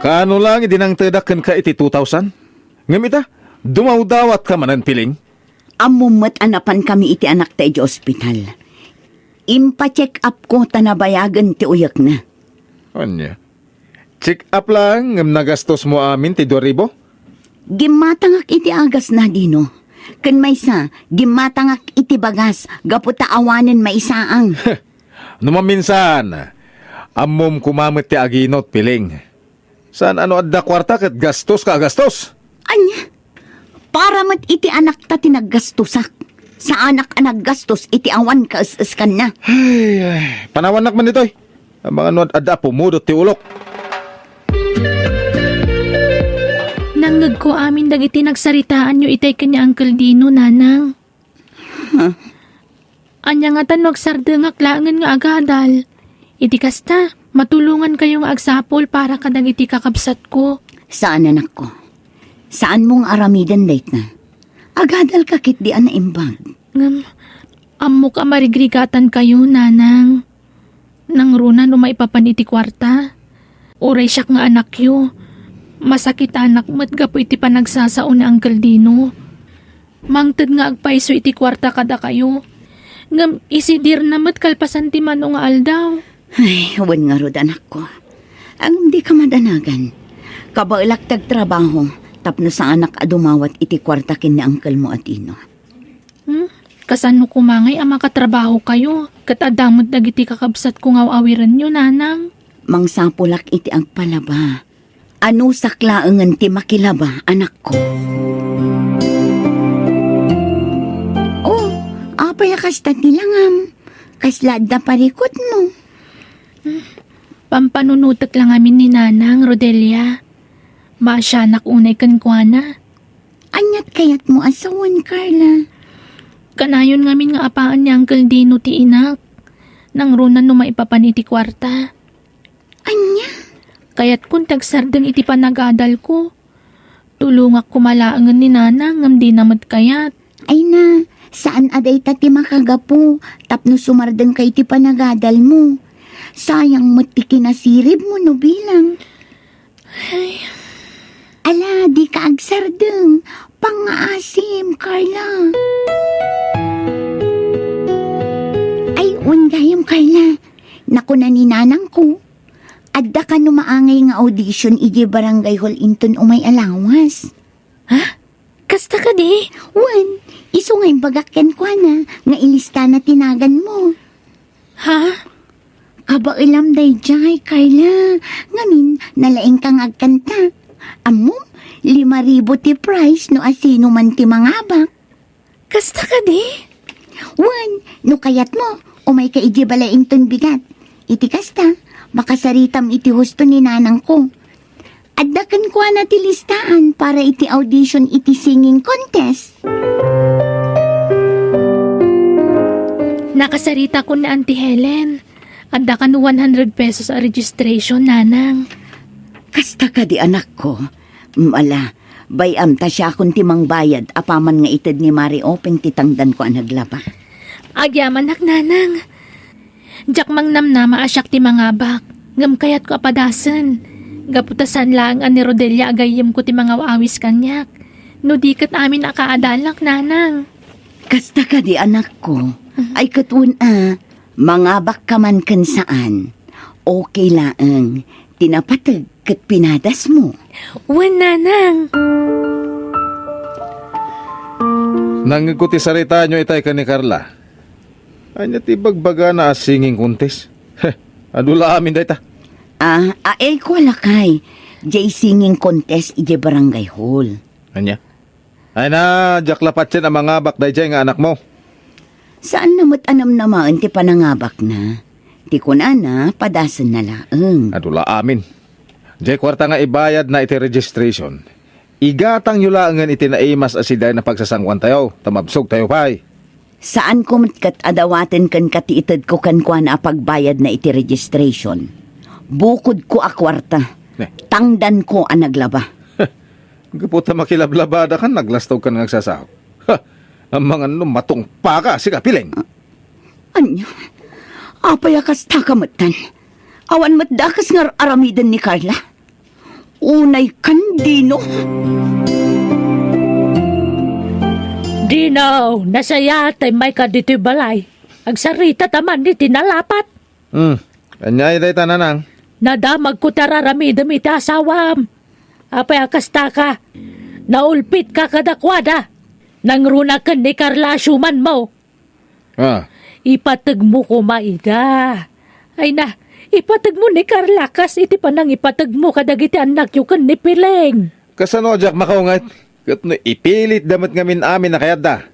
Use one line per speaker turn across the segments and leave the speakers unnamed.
Kaano lang idinang tadakan ka iti 2,000? Ngamita, dumawdawat ka manan piling.
Amumat anapan kami iti anak ta iti ospital. Impa-check up ko tanabayagan ti uyak na.
Anya? Check up lang ngam nagastos mo amin ti 2,000?
Gimatangak iti agas na dino. Kan maysa, gimatangak iti bagas, gaputa awanen maisaang.
Numaminsan, amom kumamit ti aginot piling. Saan ano adda kwarta kat gastos ka gastos?
Anya? Para mat iti anak ta tinaggastosak. Sa anak gastos iti awan ka kan na.
Ay, panawanak man ito eh. Ang mga nuad adda pumudot ti ulok.
Nangag ko amin dagiti nagsaritaan nyo itay kanya Uncle Dino, nanang.
Huh?
Anya nga tan magsardengak langan nga agadal. Iti kasta, matulungan kayong agsapol para kadagiti kakabsat ko.
Saan anak ko? Saan mong aramidan date na? Agadal kakit di na imbag.
Ngam, amok ka marigrigatan kayo, nanang. Nang runa no maipapaniti kwarta. Uray siyak nga anak yo. Masakit anak mo't gapo iti panagsasao ni Uncle Dino. Mangted nga agpaiso iti kwarta kada kayo. Ngam isidir na mo't kalpasan ti mano nga aldaw.
Ay, wan nga rod anak ko. Ang di ka madanagan. Kabailak tagtrabaho, tapno sa anak adumawat iti kwarta kin ni Uncle mo at ino.
Kasano kumangay ang makatrabaho kayo? Katadamot dagiti kakabsat ko nga awiran nyo, nanang.
Mangsapulak iti ang palaba. Ano saklaangan ti makilaba, anak ko? Oh, apay kasta tilangam. Kaslad na parikot mo.
Pampanunutak lang amin ni Nanang, Rodelia. Maasyanak unay kankwana.
Anyat kayat mo asawan, Carla.
Kanayon ngamin nga apaan ni Uncle Dino ti inak. Nang runan no maipapaniti kwarta.
Anya?
Kaya't kung tagsardeng iti panagadal ko. Tulungak kumalaangan ni Nanang ngam di namat kayat.
Ay na, saan aday tati makagapo tapno sumardeng kay ti panagadal mo. Sayang mo't ti kinasirib mo no bilang.
Ay.
Ala, di ka agsardeng. Pangaasim, Carla. Ay, ungayam, Carla. Naku na ni Nanang ko. Adda ka no maangay nga audition iji barangay hall inton umay alawas.
Ha? Kasta ka di?
Wan, iso nga'y bagakyan ko na nga ilista na tinagan mo.
Ha?
Kabailam day jay, Carla. Ngamin, nalaing kang agkanta. Amom, 5,000 ti price no asino man ti mangabak.
Kasta ka di?
Wan, no kayat mo, umay ka iji balaing ton bigat. Iti kasta, makasaritam iti husto ni Nanang ko. Addakan ko na ti listaan para iti audition iti singing contest.
Nakasarita ko na Auntie Helen. Addakan 100 pesos a registration, Nanang.
Kasta ka di anak ko. Mala, bayam ta siya kung timang bayad apaman nga itad ni Mari Openg titangdan ko ang naglaba.
Agyaman nak, Nanang. Jak mang namnama asyak ti mangabak. Ngam kayat ko apadasan. Gaputasan lang ni Rodelia agayim ko ti mga awis kanyak. No di kat amin akaadalak, Nanang.
Kasta ka di anak ko. Ay katun mangabak ka man kan saan. Okay laang. Tinapatag kat pinadas mo.
Wan, Nanang.
Nangikuti sarita nyo itay ka ni Carla. Anya tibagbaga na singing contest. Adula amin dayta.
Ko lakay. Jay singing contest ije barangay hall.
Anya? Ay na, jaklapat siya ang mga bakday dyan nga anak mo.
Saan namat anam naman ti panangabak na? Ti kunana, padasan na laeng.
Adula amin. Jay kwarta nga ibayad na iti registration. Igatang nyo laangan iti naimas asiday na pagsasangwan tayo. Tamabsog tayo pa'y.
Saan ko matkat adawaten kan katiitad ko kan kwa na pagbayad na iti registration? Bukod ko akwarta. Tangdan ko ang naglaba.
Gaputa makilablabada kan, naglastaw ka ng nagsasaw. Ang mga matong paka, siga piling.
Anya? Apay akas takamatan. Awan matdakas nga aramidan ni Carla. Unay kandino.
Dinaw, nasaya tay may ka dito'y balay. Agsarita taman di tinalapat.
Anyay day ta nanang.
Nadamag ko tararami dami ta asawam. Apay akasta ka. Naulpit ka kadakwada. Nangrunakan ni Carla Schumann mo.
Ah,
Ipatag mo ko maida. Ay na, ipatag mo ni Carla kas iti panang ipatag mo kadagiti anak yu kan ni Pileng.
kasano jak makaungat? Kat no ipilit damat ngamin amin na kayat da.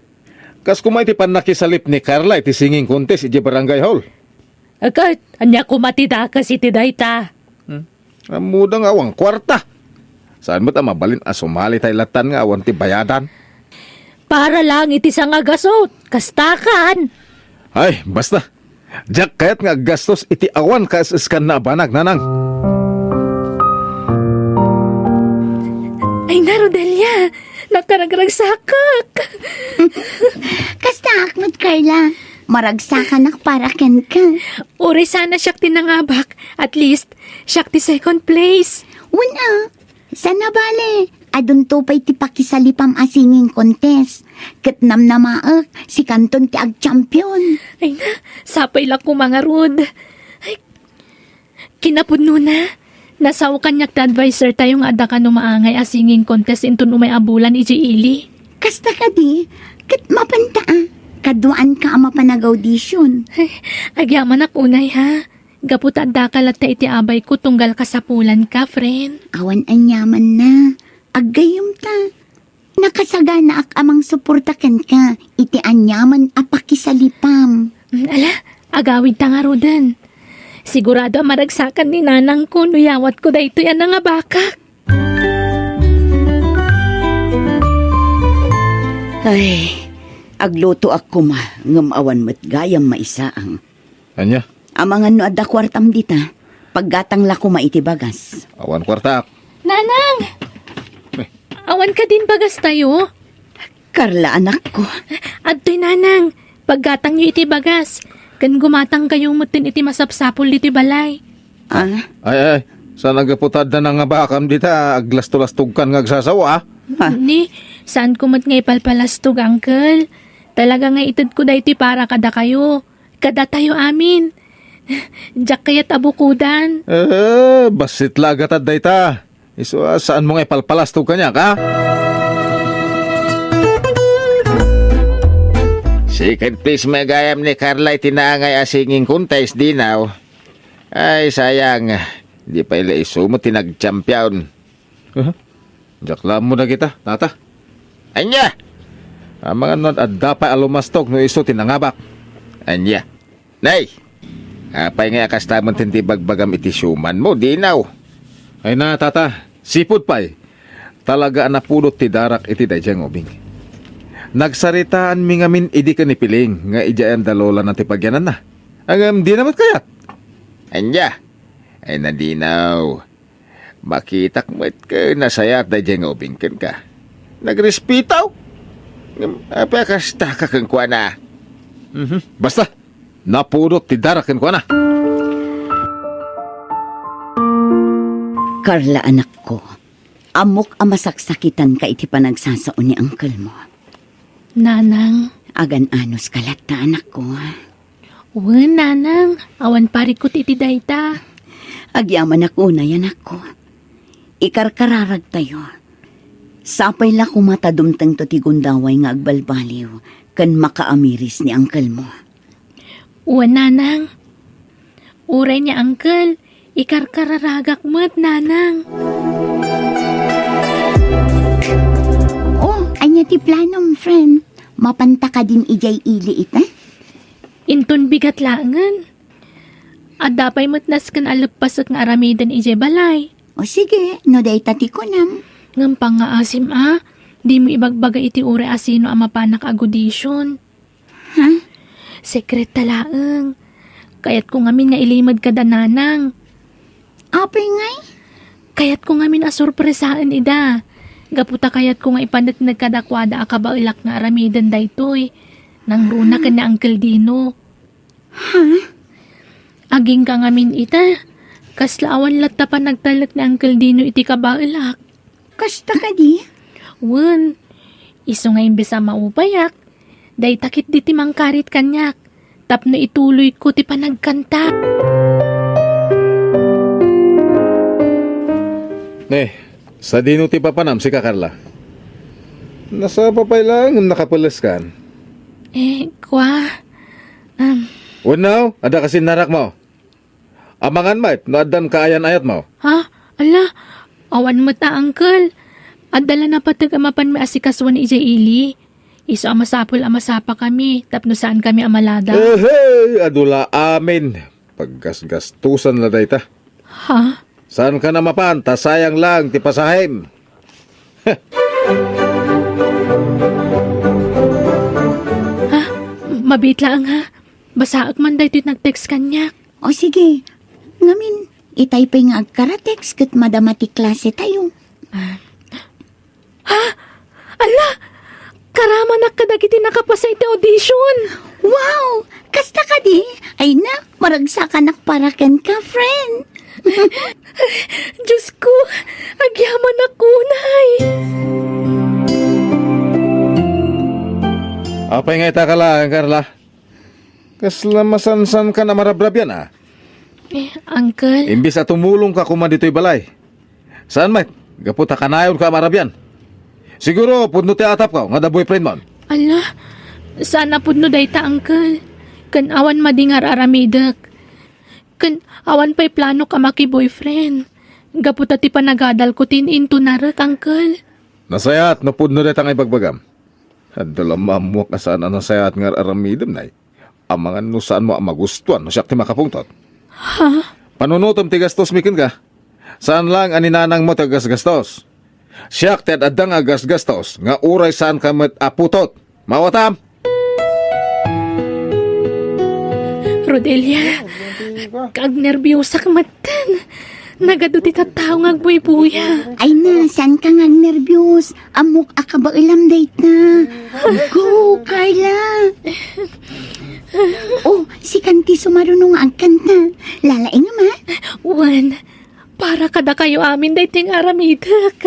Kas kumay ti panakisalip ni Carla iti singing contest iti barangay hall.
Agad, anya ko matida kas iti dayta.
Amudang awang kwarta. Saan mo ta mabalin asumali tay latan nga awan ti bayadan?
Para lang iti sangagasot, kastakan.
Ay, basta. Jak kayat nga gastos iti awan kaasaskan na banag nanang.
Ay na, Rodelia, nakaragaragsakak.
Kasta akmat, Carla. Maragsakan para ken ka.
Uri sana siyak tinangabak. At least, siyak ti second place.
Una, sana bale. Adun to pa'y ti pakisalipam asinging contest. Katnam na maak, si Kanton ti ag-champion.
Ay na, sapay lang ko mga Rod. Ay, kinapudno na. Nasaw kanyak ta advisor tayong ada ka numaangay a singing contest intun umay abulan iji ili.
Kasta ka di, kat mapanta kaduan ka ama panag-audition.
Ay, agyaman ak unay ha. Gaput adda ka latta iti abay ko tunggal kasapulan ka, friend.
Awan anyaman na, aggayom ta. Nakasagana ak amang suportakan ka, iti anyaman apakisalipam.
Ala, agawid ta nga Rodan. Sigurado maragsakan ni nanang ko, nuyawat ko dahito yan nga bakak.
Ay, agluto ako ngam awan met gayam maisaang.
Anya,
Amangan no adda kwartam dita, paggatang lako maitibagas.
awan kwarta.
Nanang! Awan ka din bagas tayo.
Carla, anak ko.
Adto'y nanang, paggatang nyo iti bagas. Kan gumatang kayong mutin iti masapsapol iti balay.
Ah,
Ay, saan nagaputad na nga bakam dita, aglas-tulastog kan ngagsasawa,
ha?
Ni, saan kumat nga ipalpalastog, uncle? Talaga nga itad ko dahito para kada kayo. Kada tayo amin. Diyak kaya't abukudan.
basit lagatad dayta. Iso, saan mo nga ipalpalastog kanya, ka? Second place may gayam ni Carla itinaangay asinging contest dinaw. Ay, sayang. Di pa ila isumo tinag-champion. Jaklam mo na kita, tata. Anya! Ang mga non at dapat alumastog no iso tinangabak. Anya! Nay! Apay nga kastamon tintibagbagam iti Schumann mo, dinaw. Ay na, tata. Sipod pa'y. Talaga napulot ti darak iti dadyang ubing. Nagsaritaan mi ngamin idi ka ni Piling nga ijayan dalola ng tipagyanan na. Ang di naman kayat. Anya, ay nadinaw. Makitak mo't ka nasayat da dyan nga ubingkan ka. Nagrespitaw. Apakasta ka kang kwa na. Basta, napulot ti darakan kwa na.
Carla, anak ko. Amok amasaksakitan ka iti panagsasaon ni uncle mo.
Nanang,
Agan-anos kalat na anak ko.
uwan nanang, awan parikot iti dayta.
Agyaman ako na yan ako. Ikarkararag tayo. Sapay la kumatadumtang to ti gundaway nga agbalbaliw kan makaamiris ni uncle mo.
Uwan nanang. Uray niya uncle, ikarkararagak mo't nanang.
Oh, anya ti planom, friend. Mapanta ka din ijay ili ita.
Inton bigat langan. At dapay matnas kan alagpas at nga aramidan ije balay.
O sige, no day tati ko nam.
Ngampang nga asim di mo ibagbaga iti ure asino ang mapanak agudisyon.
Ha?
Sekret talaang. Kayat ko ngamin nga ilimad ka dananang.
Apay ngay?
Kayat ko ngamin asurpresaan ida. Gaputa kayat ko nga ipanat nagkadakwada akabailak nga aramidan daytoy. Nang runa ka na Uncle Dino.
Ha?
Aging ka ngamin ita. Kaslaawan lata pa nagtalak ni Uncle Dino iti kabailak.
Kasta ka di?
Wen, iso nga imbes a maupayak. Day takit di ti mangkarit kanyak. Tapno ituloy ko ti panagkanta.
Sa dino ti papanam si Kakarla. Nasa papay lang nakapulas kan. Unaw, ada kasi narak mo. Amangan mait, no adan kaayan ayat mo.
Ha? Ala, awan mo ta, Uncle. Adala na patag amapan may asikaswan ni Ija Ili. Iso amasapa kami, tapno saan kami amalada.
Hey, adula amin. Paggasgastusan la dayta.
Ha?
Saan ka na mapan? Sayang lang, ti pasahim.
Mabit lang ha. Basaak man dahito nag-text kanya.
O sige, ngamin, itay pa nga agkaratex kat madamati klase tayo.
Ala! Karama na kadagiti nakapasa iti audition.
Wow! Kasta ka di? Ay na, maragsa ka nakparakan ka, friend.
Diyos ko, agyaman ako, nay.
Apay nga itakalaan, Carla. Kaslamasansan ka na marabrab yan, ah.
Uncle,
Imbis at tumulong ka kuma dito'y balay. Saan, mate? Gaputa kanayon ka marabyan. Siguro, pudno ti atap ka, nga da boyfriend mo.
ala, sana pud no dayta, Uncle. Kan awan madingar aramidak. Kan awan pa'y plano ka maki-boyfriend. Gaputa ti panagadal ko into narak, Uncle.
Nasayat, no pudno detang ibagbagam. At dalamam mo kasaan ang nasayat nga aramidam, nay. Amangan no saan mo ang magustuhan, no siyak ti makapungtot.
Ha?
Panunutom ti gastos mikin ka. Saan lang aninanang mo ti gasgastos? Siyak ti adang agasgastos, nga uray saan ka met aputot. Mawatam!
Rodelia, kag nervyosa ka matan. Nagado ti tattao nga agbuy-buya.
Ay na, saan ka nga nervyos? Amok akaba ilam date na. Go, Carla! Oh, si Kanti sumarunong ang kanta. Lalaing ma.
Juan, para kada kayo amin dahiting aramidak.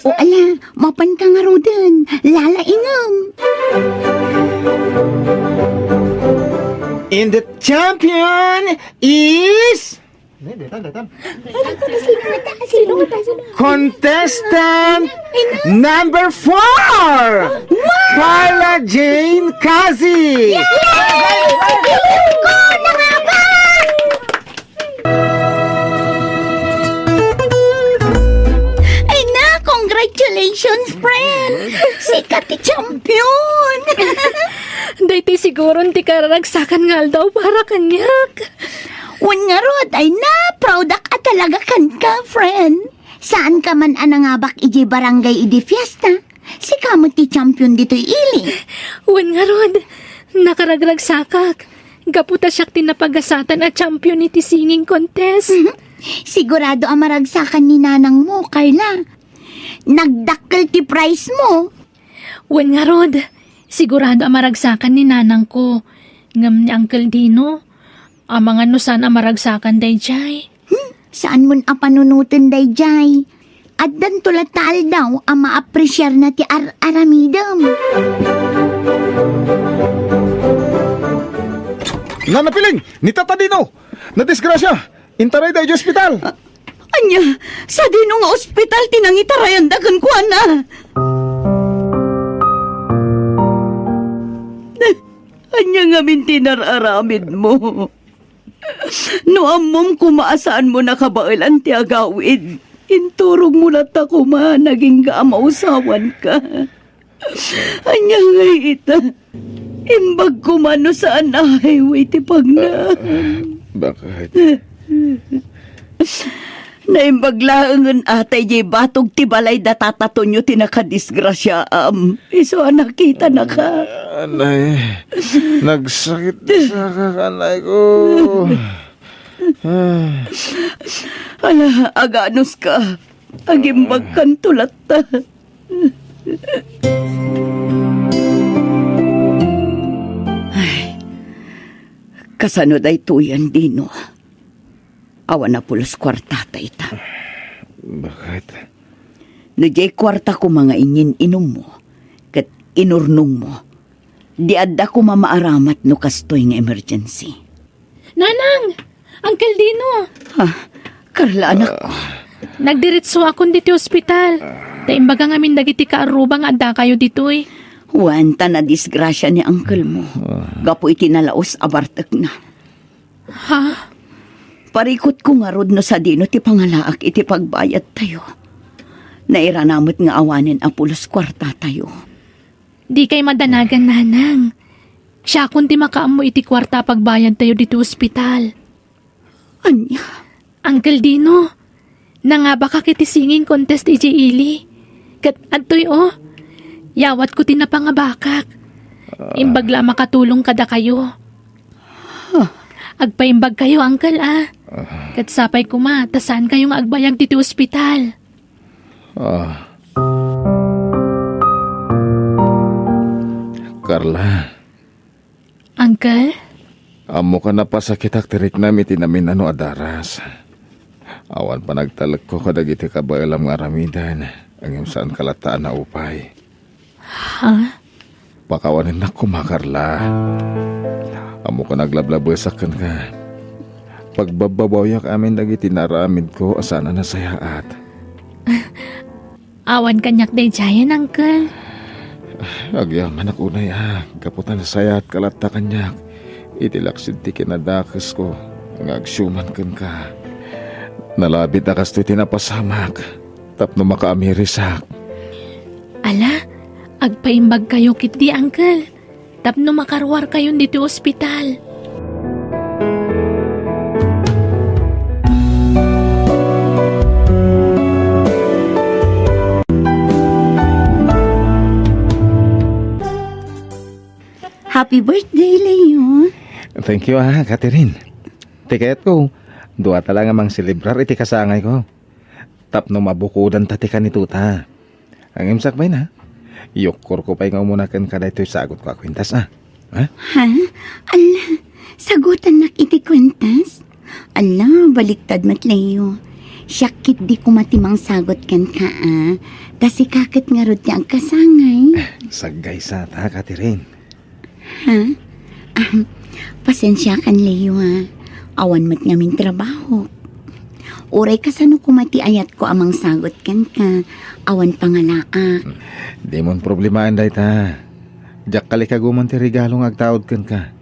O ala, mapan ka nga rodan. Lalaingam.
And the champion is contestant number 4, Carla Jane Kazi.
Ay na, congratulations, friend. Sikat ti champion.
Dahiting siguro ti kararagsakan nga daw para kanyak.
Wan nga rod, ay na, proud ka talaga kan ka, friend. Saan ka man anangabak iji barangay idi fiesta? Si kamot ti champion dito'y ili.
Juan nga rod, nakaragragsakak. Gaputa siyak tinapagasatan at champion iti singing contest.
Sigurado ang maragsakan ni nanang mo, Carla. Nagdakkel ti price mo.
Juan nga rod, sigurado ang maragsakan ni nanang ko. Ngam ni Uncle Dino. Ang mga nusan ang maragsakan day jay.
Saan mo ang panunutin day jay? At dan tulatal daw ang maapresyar na ti aramidam.
Nanapiling! Ni Tata Dino! Nadisgrasya! Intaray dahi ospital!
Anya, sa dino nga ospital tinangitarayan dagan ko, ana. Anya nga mintinararamid mo. No amom kumaasaan mo nakabailan ti agawid. Inturog mo na ta kuma, naging gaamausawan ka. Anya nga ita. Imbag kumano saan na highway ti pagna.
Bakit?
Naimbaglaangan atay jay batog ti balay datatato nyo tinakadisgrasya Iso nakita na ka.
Anay, nagsakit sa kakanay ko.
Ala, aganos ka. Agimbag kan tulat ta. Ay, kasano day tuyan, Dino. Awan na pulos kwarta ta ita.
Bakit?
No jay kwarta ko mga inyin inom mo, kat inurnong mo. Di adda ko mamaaramat no kastoy nga emergency.
Nanang! Uncle Dino!
Ha, Carla anak ko.
Nagdiritso akong dito ospital. Taimbaga ngamin dagiti kaarubang adda kayo ditoy.
Wanta na disgrasya ni uncle mo. Gapo iti nalaos abartek na.
Ha?
Parikot ko nga rod no sa dino ti pangalaak iti pagbayad tayo. Nairanamot nga awanin apulos kwarta tayo.
Di kay madanagan, Nanang. Siya kundi makaamo iti kwarta pagbayad tayo dito ospital.
Anya?
Uncle Dino, nangaba ka kiti singing contest iti ili. Kat adtoy yawat ko tinapangabakak. Imbagla makatulong kada kayo. Agpaimbag kayo, Uncle Kat sapay ko tasan kayong agbayag dito ospital.
Carla,
Uncle?
amo ka na pa sa kitak tirik namin tinamin adaras. Awan pa nagtalag ko kadag iti kabayalam nga ramidan ang saan kalataan na upay.
Ha?
Pakawanin na ko, Carla. Amo ka naglablabesakan ka. Pagbababayak amin dagiti naramid ko asana na sayaat.
Awan kanyak day jayan, Uncle.
Agyaman ako unay kaputan na sayaat kalata kanyak. Itilaksid ti kinadakas ko. Ngagsyuman kan ka. Nalabit akas to'y tinapasamak. Tapno makaamirisak.
Ala, agpaimbag kayo kiti, Uncle. Tapno makarwar kayo dito ospital.
Happy birthday, Leo.
Thank you Catherine. Tiket ko. Dua talaga mang silibrar iti kasangay ko. Tapno mabukudan tatikan ni tuta. Ang imsak ba na? Yukor ko pa yung umunakan ka na ito'y sagot ko akwintas Ha?
Ha? Ala, sagutan nak iti kwentas? Ala, baliktad mat, Leo. Syakit di ko matimang sagot kan ka Kasi kakit nga rod niya ang kasangay.
Sagay sa ta, Catherine.
Ha? Pasensya kan, Leo Awan mat ngamin trabaho. Uray kasano kumati ayat ko amang sagot kan ka. Awan pangalaak.
Di mon problemahan day ta. Jak kali ka guman ti regalong agtaod kan ka.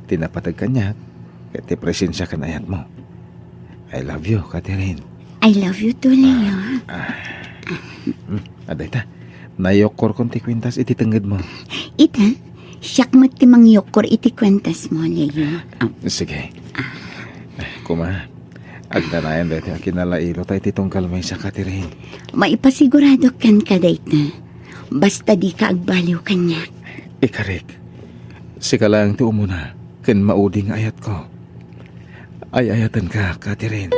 Tinapatag kanyak. Kaya ti presensya kan ayat mo. I love you, Catherine.
I love you too, Leo.
Aday ta. Nayokor kon ti kwintas iti tengged mo.
Ita, siyak mat ti mangyokor iti kwentas mo, Leo.
Sige. Kuma. Agdanayan dati ang kinalailo tayo titong kalmay sa Catherine.
Maipasigurado kan ka, dayta. Basta di ka agbaliw kanyak.
Ikarik. Sika lang ti umuna. Ken mauding ayat ko. Ay ayatan ka, Catherine.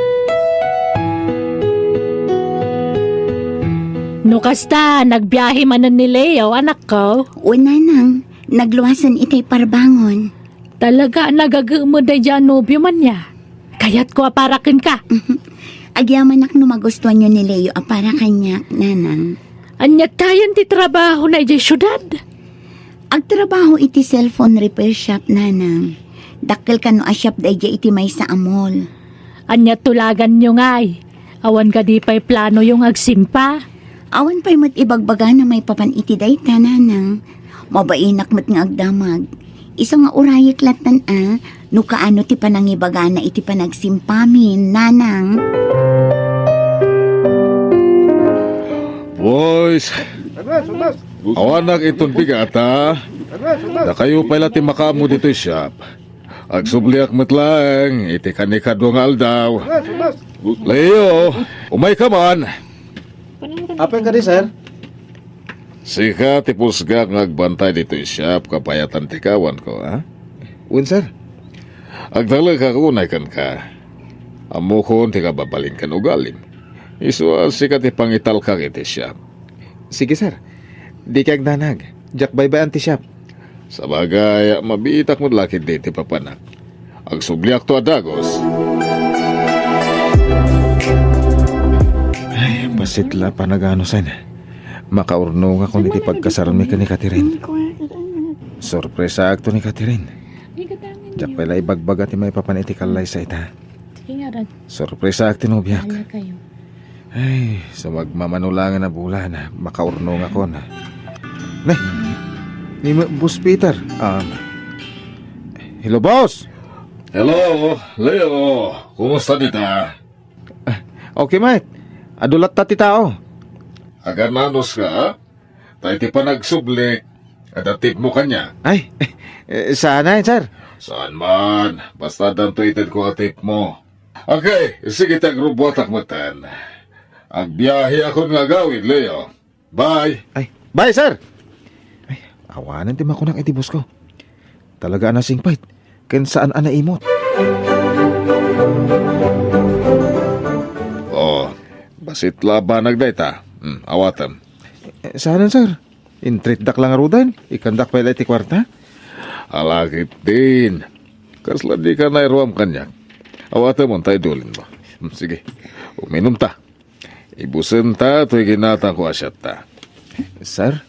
No kasta, nagbiyahe manan ni Leo, anak ko.
Una nang, nagluwasan itay parbangon.
Talaga nagagamo da dyan nobyo man niya. Kaya't ko aparakin ka.
Agyaman ak numagustuhan nyo ni Leo para kanyak, nanang.
Anyat tayan ti trabaho na dyan syudad.
Agtrabaho iti cellphone repair shop, nanang. Dakkel ka no a shop da iti may sa amol.
Anyat tulagan nyo ngay. Awan ka di pa'y plano yung agsimpa.
Awan pa'y mat ibagbaga na may papan iti dayta, nanang. Mabainak mat nga agdamag. Isa nga urayik latan no kaano ti panangibaga na iti panagsimpamin, nanang.
Boys! Awanak itong bigata. Na kayo pala ti makamu dito shop. Agsubliak matlang, iti kanikadong aldaw. Leo, umay ka man.
Apa ka di, sir?
Sika ti pusga ngagbantay dito shop kapayatan ti kawan ko, Un, sir. Agdala ka kunay kan ka. Amukon ti kababalin kan ugalim. Isual sika ti pangital ka iti shop.
Sige, sir. Di kag nanag. Jak baybayan ti shop.
Sabagay, mabitak mo lakit diti papanak. Agsubliak to adagos.
Basit la pa nagano sen. Makaurno nga kung iti pagkasaran mi ka ni Catherine. Sorpresa akto ni Catherine. Jak pala ibagbaga ti may papaniti kalay sa ita.
Sige nga, Rad.
Sorpresa akto nobyak.
Kaya kayo.
Ay, sa magmamanulangan na bulan, makaurno nga ko na. Ni Boss Peter. Hello, boss.
Hello, Leo. Kumusta dita?
Okay, mate. Adulat ta ti tao.
Agananos ka, ha? Tayo ti pa nagsublik. Adatip mo kanya.
Ay, sana, sir.
Saan man? Basta dantuitin ko atip mo. Okay, sige tagrubuatak matan. Ang biyahe ako nga gawin, Leo. Bye.
Ay, bye, sir. Ay, awanan ti makunak iti boss ko. Talaga na singpait. Ken saan ana imot?
Oh, basit labanag day ta. Awatam.
Saan, sir? Intrit dak lang arudan. Ikandak pa ti kwarta.
Alakit din. Kasla di ka nairuam kanya. Awatam mo tayo dulin mo. Sige, uminom ta. Ibusin ta, to'y ginatang ko asyat ta.
Sir?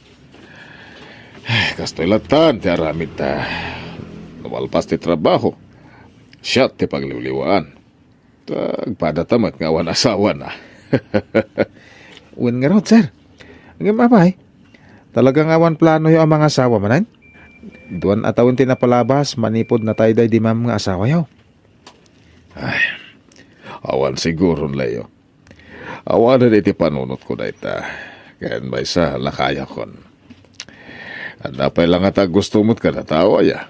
Kastoy latan, ti aramid ta. Nawalpas ti trabaho. Siyat ti pagliwliwaan. Tagpadatamat nga awan asawa na.
Uwan nga raw, sir. Ang mabay. Talagang awan plano yung mga asawa manan. Duwan atawin tinapalabas, manipod na tayo di mam nga asawa yaw.
Awan siguro, Leo. Awan na iti panunot ko na ita. Kaya may sa lakaya kon. At napay lang at gusto mo't ka na tawa ya.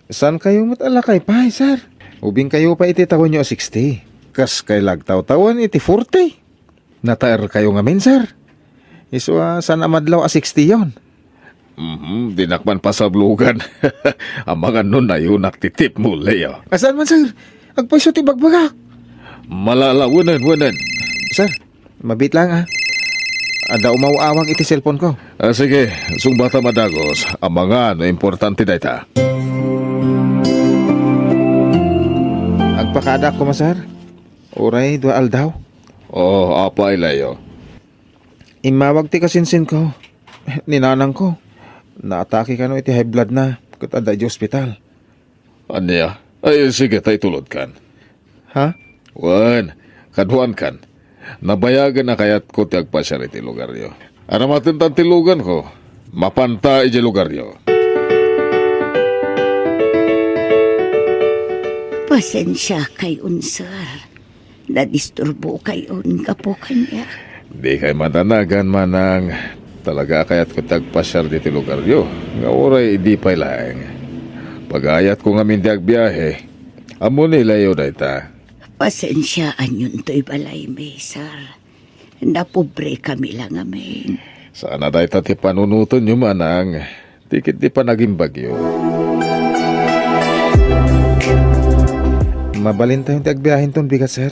Saan kayo matalakay pa, sir? Ubing kayo pa iti tawon nyo 60. Kas kay lagtaw-tawan iti 40. Nataer kayo ngamin, sir. Iso, saan amadlaw 60 yon?
Dinakman pa sa blugan. Ang mga nun na yun naktitip mo, Leo.
Asan man, sir? Agpaiso ti bagbagak.
Wanan.
Sir, mabit lang, ha? Ada umawawag iti cellphone ko.
Sige, sumbata madagos. Ang mga importante na ita.
Agpakada ko, sir. Oray, dua aldaw.
Oh, apay, Leo.
Imawag ti kasinsin ko. Ninanang ko. Naatake ka no iti high blood na. Kutada di hospital.
Anya? Ay, sige, tayo tulod kan.
Ha?
Wan, kaduan kan. Nabayagan na kayat ko ti agpasyar iti lugar yo. Aramatin tan ti lugan ko. Mapanta iti lugar yo.
Pasensya kayon, sir. Nadisturbo kayon ka po kanya.
Di kay matanagan manang. Talaga kayat ko tagpasyar diti lugar yo. Nga oray di pay laeng. Pagayat ko nga minti agbiyahe. Amo nila yo dayta.
Pasensyaan yun to'y balay, may, sir. Napobre kami lang amin.
Sana dayta ti panunuton nyo manang. Tikit di pa naging bagyo.
Mabalin tayong ti agbiyahin ton bigat, sir.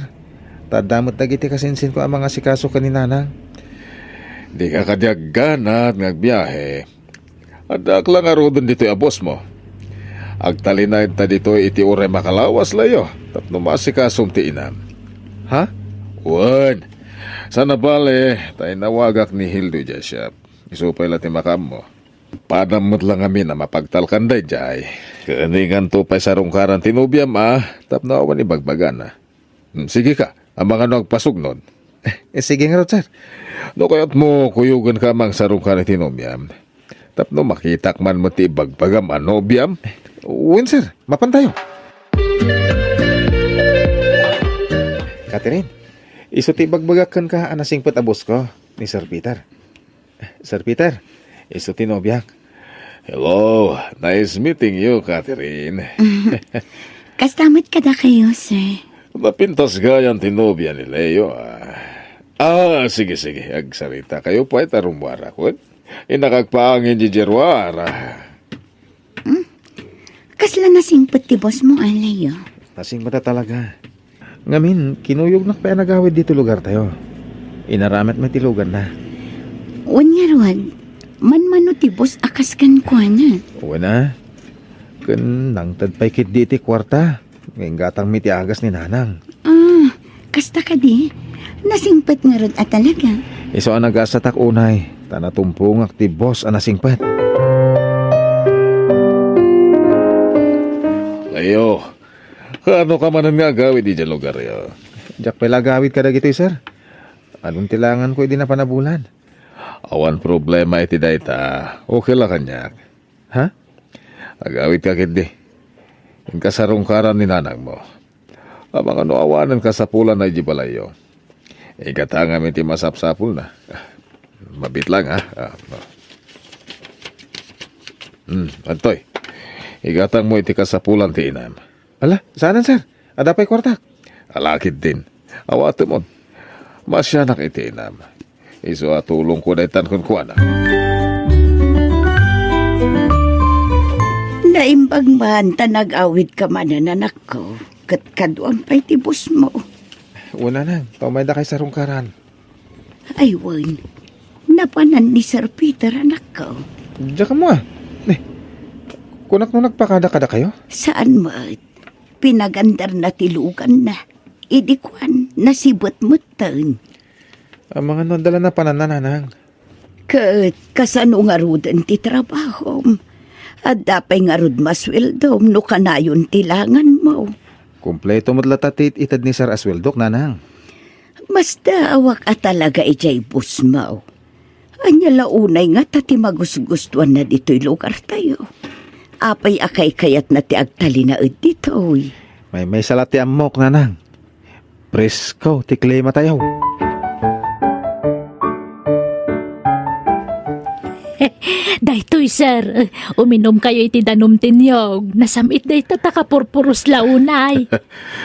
Tadamot nagiti kasinsin ko ang mga sikaso kaninanang.
Di ka kadyagganat ngagbiyahe. Adak lang arodon dito abos mo. Agtalinay ta dito iti ure makalawas layo. Tapno masikasong ti inam.
Ha?
Wan. Sana bale, tayo nawagak ni Hildo dyan siya. Isupay lang ti makam mo. Padamot lang kami na mapagtalkanday dyan. Kaningan to pa'y sarungkaran tinubyam tapno awan ibagbagan na. Sige ka, ang mga nagpasog nun.
Sige nga, sir.
No kayat mo kuyugan ka mang sarungkaran tinubyam. Tapno makitak man mo ti bagbagam anobyam.
Uwin, sir. Mapan tayo. Catherine, iso ti bagbagakan ka anasing patabos ko ni Sir Peter. Sir Peter, iso ti nobyak.
Hello, nice meeting you, Catherine.
Kastamit ka da kayo, sir.
Napintas gayan tinobya ni Leo. Sige. Agsarita kayo pa itarumwara ko. Inakagpaangin di Jerwara.
Kasla na singpot ti boss mo, Alayo.
Nasing mata talaga. Ngamin, kinuyog na pa nagawid dito lugar tayo. Inaramet may tilugan na.
Unya ruwag, man ti boss akas kan kwa na.
Uwa na. Kan nang tadpay kit di ti kwarta. Ngayon gatang miti agas ni nanang.
Kasta ka di. Nasingpet nga rod at talaga.
Iso ang nagasatak unay. Tanatumpungak ti boss ang nasingpat.
Ayo, ano ka man nga gawid di dyan lugar yo?
Diyak pala gawid ka dagito, sir. Anong tilangan ko hindi na panabulan?
Awan problema iti dayta. Okay lang kanyak.
Ha?
Agawid ka kindi. Yung kasarungkaran ni nanang mo. Amang ano awanan ka sa pulan na ijibalayo. Ikatangam iti masapsapul na. Mabit lang ha. Antoy. Igatang mo iti kasapulan ti inam.
Ala, saanan, sir? Ada pa'y kwartak.
Alakid din. Awate mo. Masyanak iti inam. Iso atulong ko daytan kun kuana.
Naimbag man tanag-awid ka man anak ko. Katkaduan pa'y tibos mo.
Una nang, pamay da kay sarungkaran.
Ay, wan. Napanan ni Sir Peter anak ko.
Diyak ka mo ah. Kunak nung nagpakada-kada kayo?
Saan mo? Pinagandar na tilugan na. Idikwan, nasibot mo tan.
Ang mga nandala na pananananang.
Kasano nga rudan ti trabaho. At dapay nga rud masweldom no kanayon tilangan mo.
Kumpleto mo't latatit itad ni Sir Asweldok, nanang.
Mas daawak at talaga ijay bus mo. Anya launay nga tati magusgustuan na dito'y lugar tayo. Apay akay kayat na ti agtali na dito'y.
May salat ti amok, nanang. Presko, ti klima tayo.
Daytoy, sir. Uminom kayo iti danom tinyog. Nasamit day tatakapurpuros launay.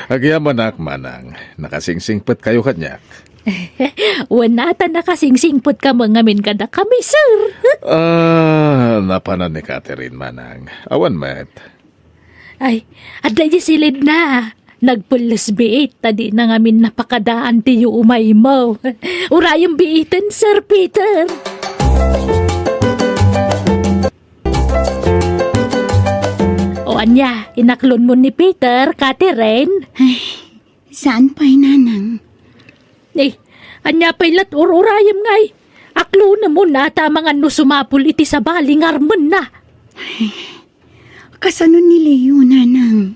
Agyaman manang. Nakasingsingpet kayo kanyak.
Wanata nakasingsingpot ka mga min kada kami, sir.
Napanan ni Catherine manang. Awan met.
Ay, aday di silid na. Nagpulas biit, tadi na ngamin napakadaan tiyo umay mo. Urayong biitan, Sir Peter. O anya, inaklon mo ni Peter, Catherine.
Ay, saan pa'y nanang?
Eh, anya pa'y urayam ngay. Aklo na mo na tamang ano sumapul iti sa baling armon na.
Ay, kasano ni Leo, nanang?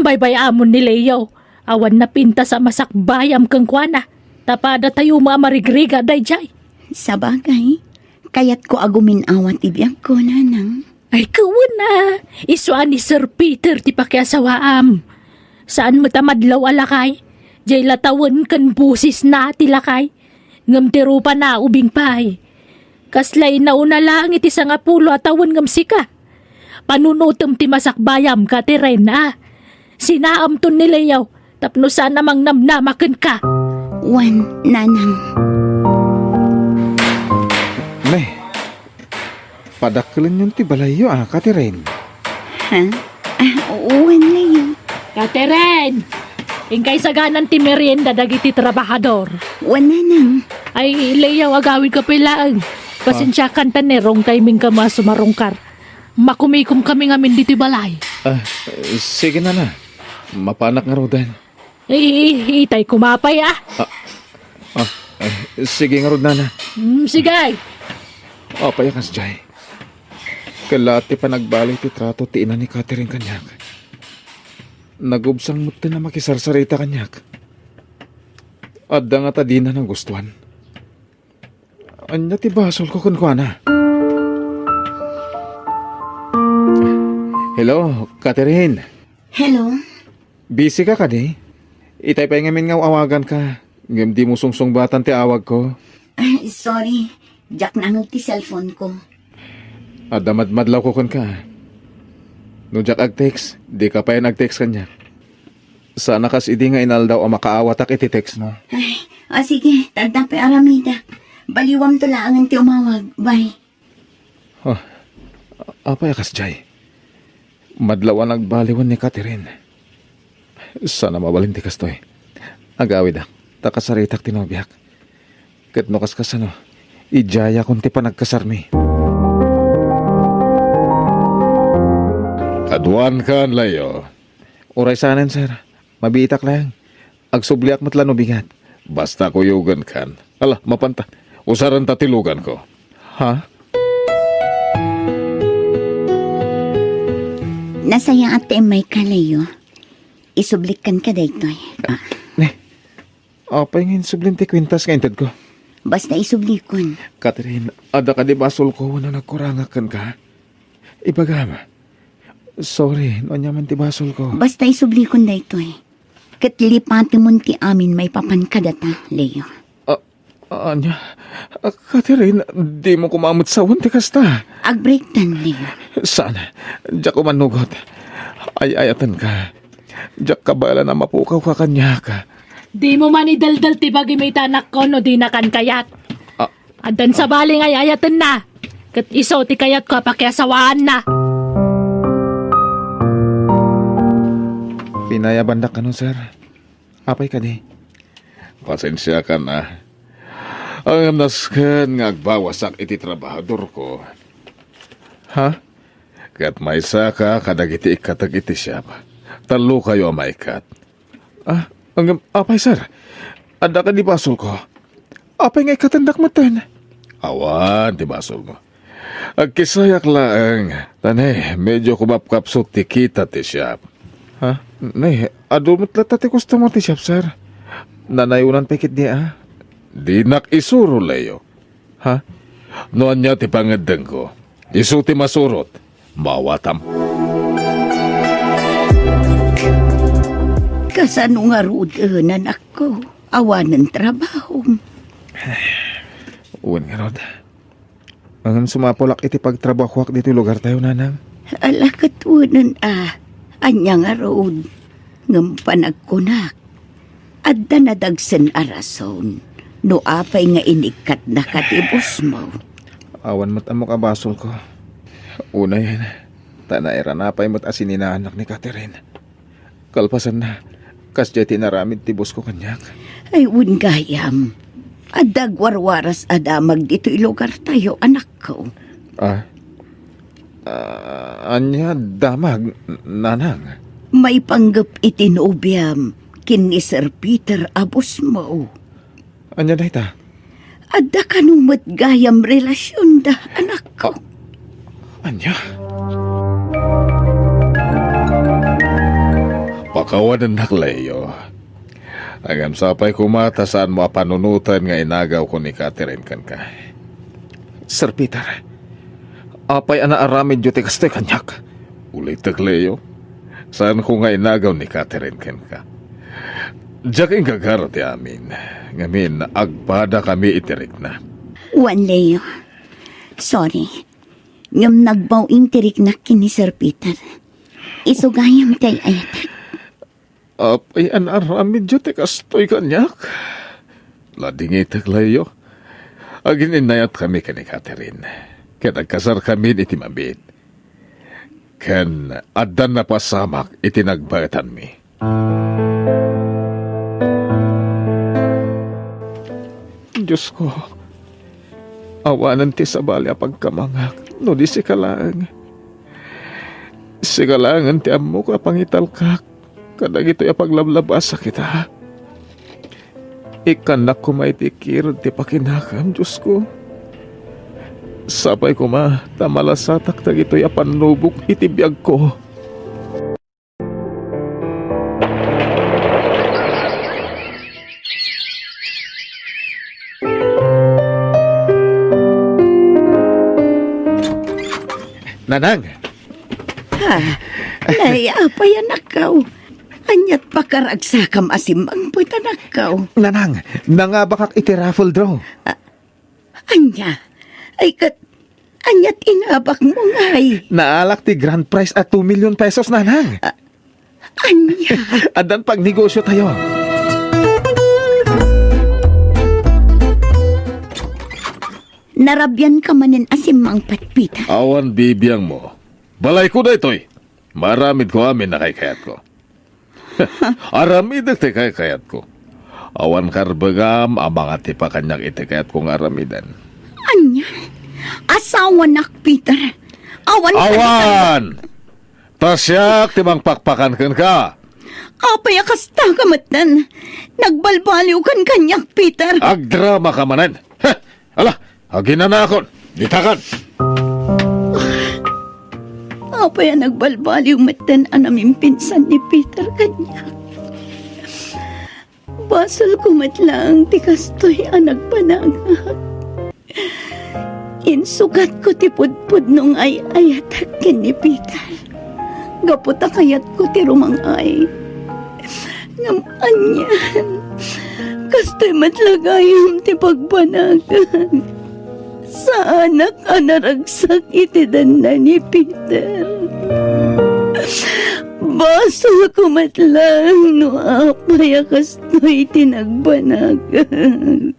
Bye-bye amon ni Leo. Awan na pinta sa masakbayam kang kwana. Tapada tayo mamarigriga day jay.
Sa bagay, kaya't ko agumin awat ibiyag ko, nanang.
Ay kawan na. Iswaan ni Sir Peter ti pakiasawaam. Saan mo tamadlaw alakay? Jay latawan kan busis na tilakay. Ngam tiro pa na ubing pay. Kaslay na una lang iti sa nga pulo atawan ngam sika. Panunutom ti masakbayam ka ti Rena. Sinaam to ni Leo. Tapno sana mang namnamakan ka.
Wan, nanang.
May, padaklan yung tibalayo Catherine.
Ha? Wan, Leo.
Catherine! Ingkay saganan ti merienda dagiti trabahador.
Wan, nanang.
Ay, Leo, agawin ka pilaan. Pasensya kanta nerong timing ka masumarungkar. Makumikom kami ngamin dito balay.
Sige na. Mapanak nga rodan.
Itay kumapay
Sige nga rodan na.
Sige.
Payakas jay. Kalati pa nagbalik ti trato ti ina ni Catherine kanyak. Nagubsang mo na makisarsarita kanyak. Adda nga ta di na ng gustuhan. Anya ti basol ko kunkwana. Hello, Catherine.
Hello?
Busy ka di? Itay pa ngamin nga awagan ka. Ngam di mo sungsong batan ti awag ko.
Ay, sorry. Jack na ti cellphone ko.
Madlaw ko kun ka. No Jack ag-text, di ka pa yan ag-text kanya. Sana kas idi nga inaldaw o makaawatak iti text mo.
Ay, sige. Tagda pa aramida. Baliwam to lang ang ti umawag. Bye.
Apay kas jay. Madlawan nagbaliwan ni Catherine. Sana mabalinti kas to'y. Agawid takasaritak tinobyak. Kat no kasano, ijaya kung ti pa nagkasarmi.
Aduan ka, Leo.
Uray sanan, sir. Mabitak lang. Agsubliak matla no bigat.
Basta kuyugan kan. Ala, mapanta. Usaran tatilugan ko.
Ha?
Nasaya ate may kalayo. Isublikan ka daytoy.
Ne. Apay ngayon sublim ti kwintas ngayon ko.
Basta isublikon.
Catherine, ada ka di basol ko wala nagkurangakan ka. Ibagama. Sorry, no nyaman ti basol ko.
Basta isublikon daytoy. Katlipati mo ti amin may papankadata, Leo.
Anya, Catherine, di mo kumamot sa unti kasta.
Agbreaktan, Leo.
Sana, diyak ko manugot. Ay-ayatan ka. Diyak ka bala na mapukaw ka kanya ka.
Di mo man idaldal ti bagi may tanak ko no di nakan kayat. Adan sa bali nga ayatan na. Kat iso ti kayat ko pakiasawaan na.
Pinayabandak ka no, sir. Apay ka di.
Pasensya ka na. Ang nasken nga agbawasak iti trabahador ko.
Ha?
Kat may saka kadagiti ikatag iti siyap. Talo kayo maikat.
Apay, sir. Ada ka di basol ko. Apay nga ikatandak matan.
Awan, di basol mo. Agkisayak laang. Tanay, medyo kumapkapsot ti kita ti siyap.
Ha? Nay, adumot latati gusto mo ti siyap, sir. Nanayunan pekit niya,
Di nak isuro, Leo.
Ha?
Noan niya ti pangadeng ko. Isu ti masurot. Mawatam.
Kasano nga rudanan ako? Awan ng trabaho.
Uwan nga, Rod. Ang sumapulak iti pagtrabahuak dito lugar tayo, nanang.
Ala katunan anya nga road. Ngam panagkunak. Adda na dagsen arason. No apay nga inikat na katibos mo.
Awan mo't amok abasol ko. Una yan. Tanaira na pa'y mo't asininahanak ni Catherine. Kalpasan na. Kasya tinaramid tibos ko kanyak.
Ay gayam. Adda warwaras adamag dito ilugar tayo anak ko.
Anya damag, nanang.
May panggap itinubyam kin ni Sir Peter abos mo.
Anya dahi ta?
Adda kanumot gayam relasyon da anak ko.
Anya?
Pakawanan nak, Leo. Agam sapay kumata saan mo panunutan nga inagaw ko ni Catherine kan ka.
Sir Peter, apay ana aramid yote kaste kanyak.
Ulit tak, Leo. Saan ko nga inagaw ni Catherine kan ka. Diyak ang gagaro ti amin. Ngamin, agpada kami itirik na.
Juan Leo. Sorry. Ngam nagbaw tirik na kini Sir Peter. Isugayam tay ayatak.
Apay ana aramid yote kastoy kanyak.
Ladingitak, Leo. Agin inayat kami ka ni Catherine. Kaya nagkasar kami iti mabit. Kan adan na pasamak iti nagbagatan mi.
Diyos ko, awanan ti sabali pagkamangak, no di sikalang. Sikalangan ti amo ko pangitalkak, kadag ito'y paglablabas sa kita. Ikanak ko maitikir ti pakinakam, Diyos ko. Sabay ko tamalasatak tag ito'y panubok itibiyag ko. Nanang!
Nay, apay anak ko. Anyat pakaragsakam asimang po'y tanak ko.
Nanang, nangabakak iti raffle draw.
Anya, ay anyat inabak mo ngay.
Naalak ti grand prize at 2 million pesos, nanang.
Anya,
Adan pag negosyo tayo.
Narabyan ka manin asimang patpita.
Awan bibiyang mo. Balay ko na ito'y. Maramid ko amin na kay kayat ko. Aramid iti kay kayat ko. Awan karbagam ang mga tipa kanyak iti kayat kong aramidan.
Anya? Asawa nak, Peter. Awan!
Awan! Tasyak timang pakpakan kan ka.
Apay akasta kamatan. Nagbalbaliw kan kanyak, Peter.
Agdrama ka manan. Ha! Ala, agin na akon. Ditakan.
Apay nagbalbaliw matan anaming pinsan ni Peter kanyak. Basal kumatlang ti kastoy anak panagak. Insugat ko ti pudpud nung ay ayatak ken ni Peter. Gaputa kayat ko ti rumangay. Ngamanyan. Kastoy matlagayam ti pagbanagan. Sa anak anaragsak iti danda ni Peter. Baso kumatlang no apay kastoy tinagbanagan.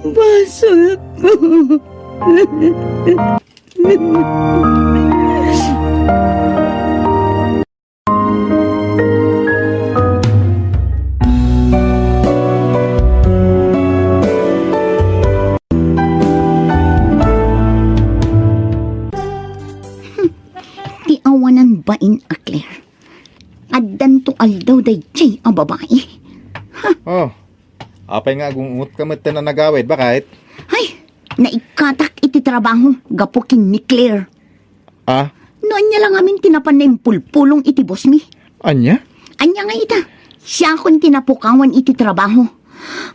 Baso ko.
Ti awanan bain a Claire. Addan to aldaw day jay a babae.
Oh, apay nga agungot ka mata na nagawid, bakit?
Ay, naikatak iti trabaho, gapukin ni Claire.
Ah,
Noon niya lang amin tinapan na yung pulpulong iti boss mi.
anya?
Anya nga ita, siya akong tinapukawan iti trabaho.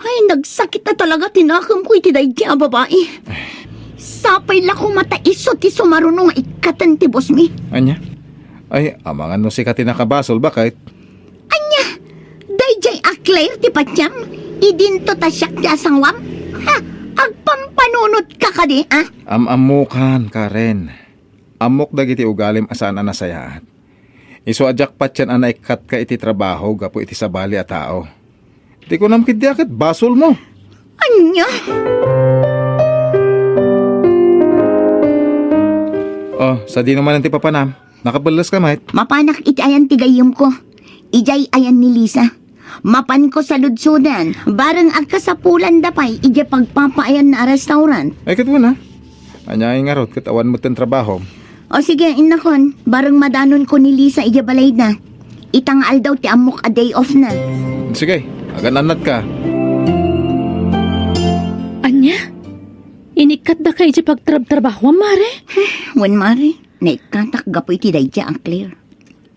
Ay, nagsakit na talaga tinakam ko iti dahi a babae. Sapay la ko mataiso ti sumarunong ikatan ti boss mi.
Anya? Ay, amangan no si Katina kabasol, bakit?
Anya, dayjay a Claire ti patyam, idinto ta siyak ti asangwam. Ha, agpampanunot ka kadi, ah?
Amamukan, Karen. Amok dagiti ugalim asaan na nasayahan. Iso adyak patyan anay kat ka iti trabaho gapo iti sabali a tao. Di ko namkid di akit basol mo.
Anya?
Oh, sa di naman ang ti papanam. Nakabalas ka, mate.
Mapanak iti ayan ti gayom ko. Ijay ayan ni Lisa. Mapan ko sa ludsudan. Barang agkasapulan dapay, ija pagpapaayan na restaurant.
Ay, kat mo na. Anyay nga rot, katawan mo ten trabaho.
O sige, inakon. Barang madanon ko ni Lisa, ija balay na. Itangal daw ti amok a day off na.
Sige, agananat ka.
Anya? Inikat da kay di pagtrabaho, mare?
Wan mare, naikatak gapoy ti dayja ang Claire.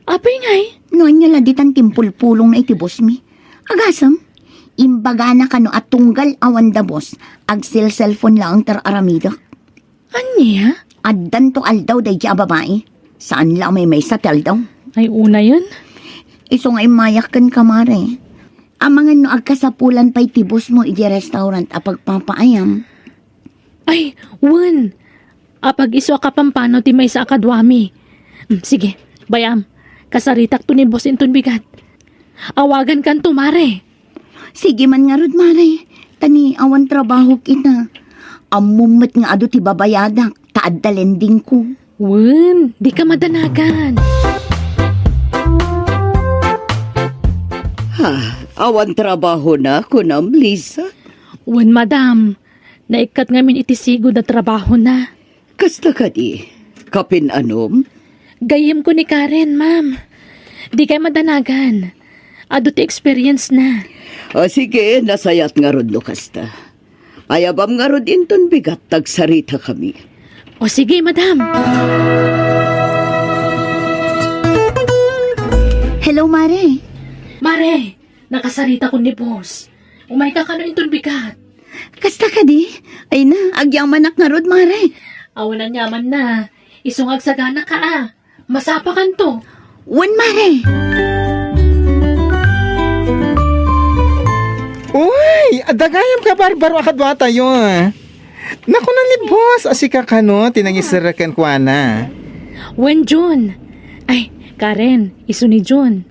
Apay ngay?
Noon niya laditan timpulpulong na iti boss mi. Agasam, imbaga na kano at tunggal awan da boss, agsil cellphone lang tar aramida.
Anya?
Addan to aldaw dayja a babae. Saan lang may satel daw?
Ay una yun?
Iso nga imayak kan kamare. Amangan no agkasapulan pa'y tibos mo iti restaurant a pagpapaayam.
Ay, Wan. Apag iso ka pampano ti may sa akadwami. Sige, bayam. Kasaritak to ni boss inton bigat. Awagan kan to, mare.
Sige man nga rod, mare. Tani awan trabaho kita. Amumat nga ado ti babayadak. Taad da lending ko.
Wan, di ka madanagan.
Awan trabaho na, kunam, Lisa.
Wan, madam. Naikat ngamin itisigo na trabaho na.
Kasta ka di, kapin-anom?
Gayem ko ni Karen, ma'am. Di kay madanagan. Ado ti experience na.
O sige, nasayat nga rod, kasta. Ayabam nga rod inton bigat, tagsarita kami.
O sige, madam.
Hello, mare.
Mare, nakasarita ko ni boss. Umay ka kano inton bigat.
Kasta ka di? Ay na, agyang manak nga rod, mare.
Awanan yaman na. Isungag sagana ka ah. Masapakan to.
Wan, mare.
Uy, adagayam ka barbaro akadwa tayo. Naku na ni boss, asika ka no, tinangisirakan ko na.
When June? Ay, Karen, iso ni June.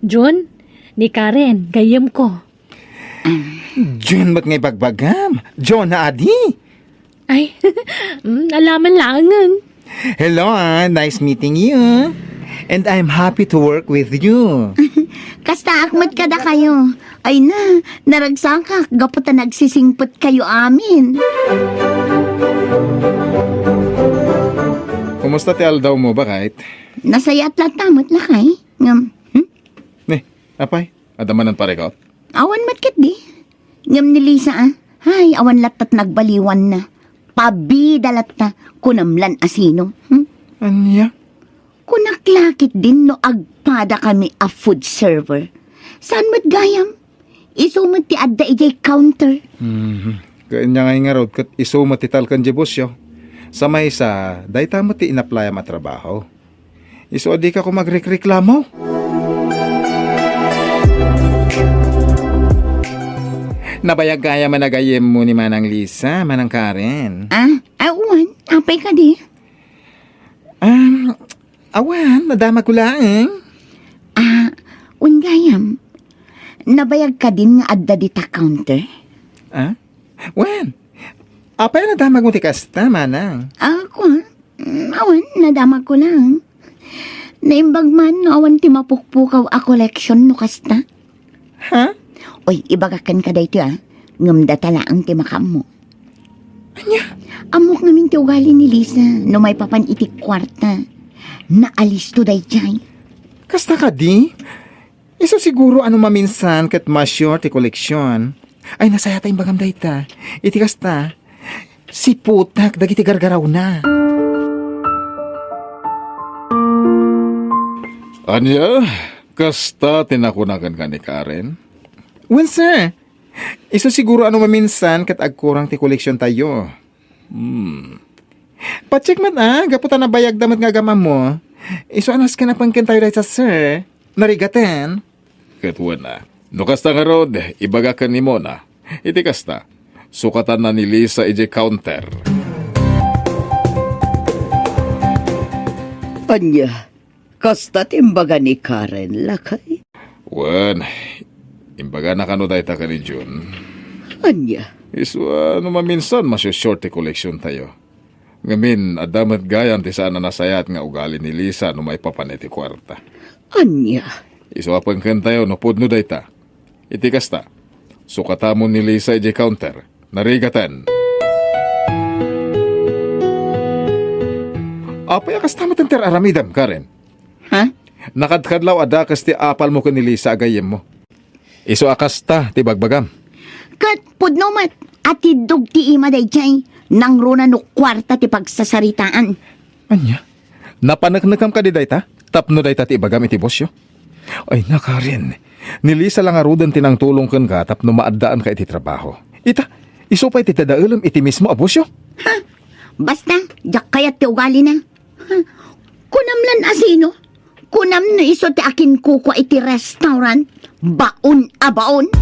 June, ni Karen, gayem ko.
John, ba't ngay bagbagam? John na adi.
Ay, alaman langan.
Hello, nice meeting you. And I'm happy to work with you.
Kasta akmat kada kayo. Ay na, naragsaka. Gaputa nagsisingpot kayo amin.
Kumusta ti aldaw mo, bakit?
Nasayat lang tamot lakay. Ngam,
Apay, adamanan parekot.
Awan matkat di. Ngam ni Lisa Hay, awan latat nagbaliwan na. Pabidalat na kunamlan asino.
Anya?
Kunaklakit din no agpada kami a food server. Saan mo't gayam? Isumot ti adda ijay counter.
Kanya nga nga rod, kat iso matital kan jebosyo. Sa may isa, dahi tamo ti inaplaya matrabaho. Iso di ka ko magreklamo. Nabayag kaya managayem mo ni Manang Lisa, Manang Karen.
Awan, apay ka di.
Awan, nadama ko lang.
Ungayam, nabayag ka din nga adda dita counter?
Wan, apay nadamag mo ti kasta, Manang.
Ako, awan, nadamag ko lang. Naimbag man, no, awan ti mapukpukaw a collection no kasta.
Ha?
Oy, ibagakan ka dayto Ngamda tala ang ti makam mo.
Anya?
Amok namin ti ugali ni Lisa, no may papan itik kwarta. Naalis to dayjay.
Kasta ka di? Iso siguro ano maminsan kat masyur ti koleksyon. Ay nasaya tayong bagam dayta. Iti kasta, si putak dagiti gargaraw na.
Anya, kasta tinakunakan ka ni Karen?
Wen sir, iso siguro ano maminsan kat agkurang ti koleksyon tayo. Pacheck man gaputan na bayag damat nga gamam mo. Iso anas ka na pangkin tayo sa sir. Narigaten.
Katwa na. No kasta nga rod, ibagakan ni Mona. Iti kasta, sukatan na ni Lisa ije counter.
Anya, kasta timbaga ni Karen, lakay.
Wan, imbaga na kano tayo ka ni June.
Anya,
Iswa, no maminsan short ti koleksyon tayo. Ngamin, adamat gayan ti sana nasayat nga ugali ni Lisa no may papaniti kwarta.
anya.
Iswa pangkan tayo no pudno dayta. Iti kasta, sukatamon ni Lisa ije counter. Narigatan. Apay kasta matanter aramidam, Karen.
Ha?
Nakadkadlaw adakas ti apal mo ka ni Lisa agayem mo. Iso akasta ti bagbagam.
Kat pudnomat, atidog ti ima dayjay. Nang runa no kwarta ti pagsasaritaan.
Anya? Napanaknakam ka di dayta? Tapno dayta ti ibagam iti bosyo? Ay nakarin. Nilisa lang arudan tinang tulong kan ka tapno maaddaan ka iti trabaho. Ita, iso pa iti tadaalam iti mismo a bosyo?
Basta, jak kayat ti ugali na. Kunamlan asino? Kunam no iso ti akin kuko iti restaurant. Baon a baon.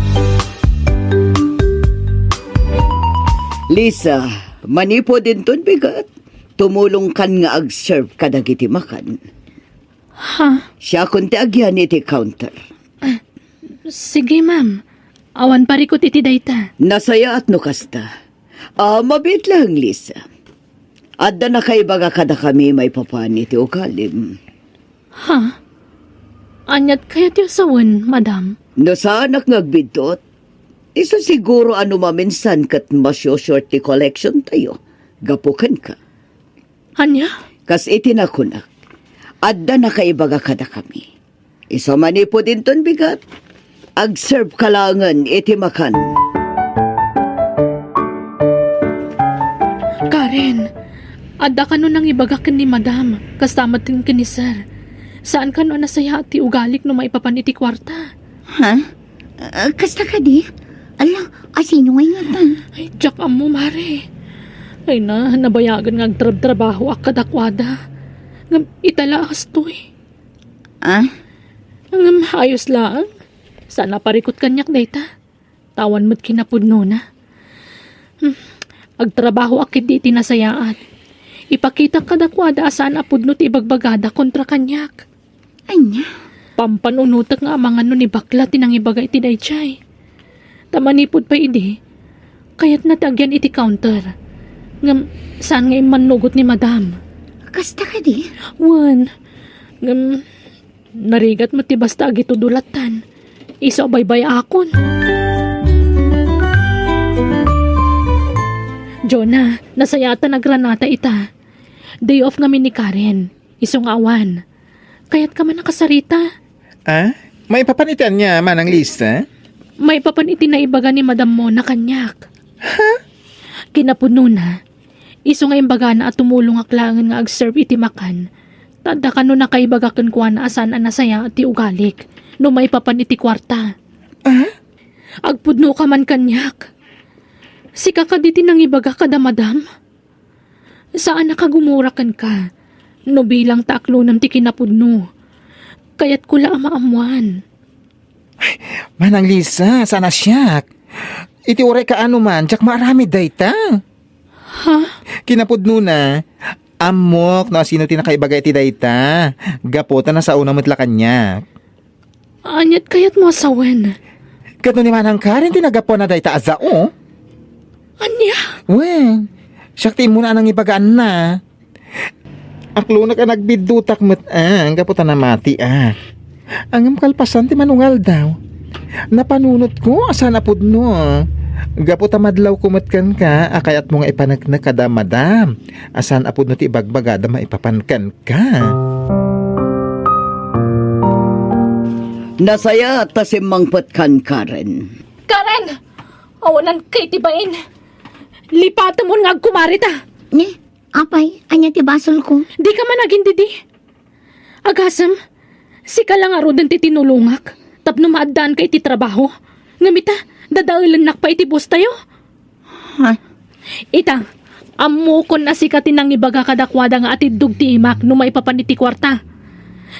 Lisa, manipo din ton bigat. Tumulong kan nga ag-serve kadagiti makan. Siya kunti agyan iti counter.
Sige, ma'am. Awan parikot iti dayta.
Nasaya at nukasta. Mabit lang, Lisa. Adda na kay baga kada kami may papani ti ukalim.
Anyat kayat yung sawan, madam.
No saanak ngagbidot, iso siguro ano maminsan kat short ti collection tayo. Gapukan ka.
Anya?
Kas itinakunak. Adda na kay baga kada kami. Iso manipo din ton bigat. Ag-serve kalangan iti makan.
Karen, adda ka nun ang ibagakan ni madam. Kastamatin ka ni sir. Saan ka nun nasaya ti ugalik no maipapan iti kwarta?
Ha? Kasta ka di? Ala, asino ngay nga ta?
Ay, tsak mo, mare. Ay na, nabayagan nga agtrab-trabaho ak kadakwada. Ngam, itala astoy. Ngam, ayos lang. Sana parikot kanyak dayta. Tawan mo't kinapudno na. Agtrabaho akit di tinasayaan. Ipakita kadakwada asan apudno ti ibagbagada kontra kanyak.
Anya?
Pampanunutak nga amangan no ni bakla tinang ibagay ti dayjay. Tamanipod pa idi. Kaya't natagyan iti counter. Ngam, saan nga imanugot ni madam?
Kasta ka di?
Wan. Ngam, narigat mo ti basta agito dulatan. Isa baybay akon. Jonah, nasayata na granata ita. Day off ngamin ni Karen. Isong awan. Kaya't ka man nakasarita.
May papanitian niya man ang lista?
May papaniti na ibaga ni Madam mo na kanyak. Kinapuno na. Iso nga imbaga na at tumulong aklangan nga ag-serve iti makan. Tanda ka no nakaibagakan kuha na asan anasaya at ti ugalik. No may papaniti kwarta. Agpudno ka man kanyak. Sika ka diti nang ibaga kada madam. Saan nakagumurakan ka? No bilang taklo nam ti kinapudno. Kaya't kula maamuan.
Manang Lisa, sana siyak. Iti uray ka ano man, jak marami dayta.
Ha?
Kinapudno na. Amok no sino tinakaibagay iti dayta. Gapota na sa una matla kanya.
Anyat kayat mo asawen.
Kato ni Manang Karen tinagapo na dayta azao.
Anya?
Wen, siyakti mo na nang ibagaan na. Aklo na ka nagbidutak mat gapota na mati Angam kalpasan ti manungal daw. Napanunot ko asan apudno. Gapota madlaw kumatkan ka akayat mo nga ipanagna kada madam. Asan apudno ti ibagbagada maipapankan ka.
Nasaya ta si Mangpatkan Karen.
Karen! Awanan kay tibain. Lipatan mo nga kumarita.
Ni, apay, anya ti basol ko.
Di ka man naging didi. Agasam, si ka lang aro din ti tinulungak. Tapno maadaan ka iti trabaho. Ngamita, dadailan nak pa iti bus tayo.
Ha?
Ita, amukon na si ka tinang ibaga kadakwada nga atidug ti imak no maipapaniti kwarta.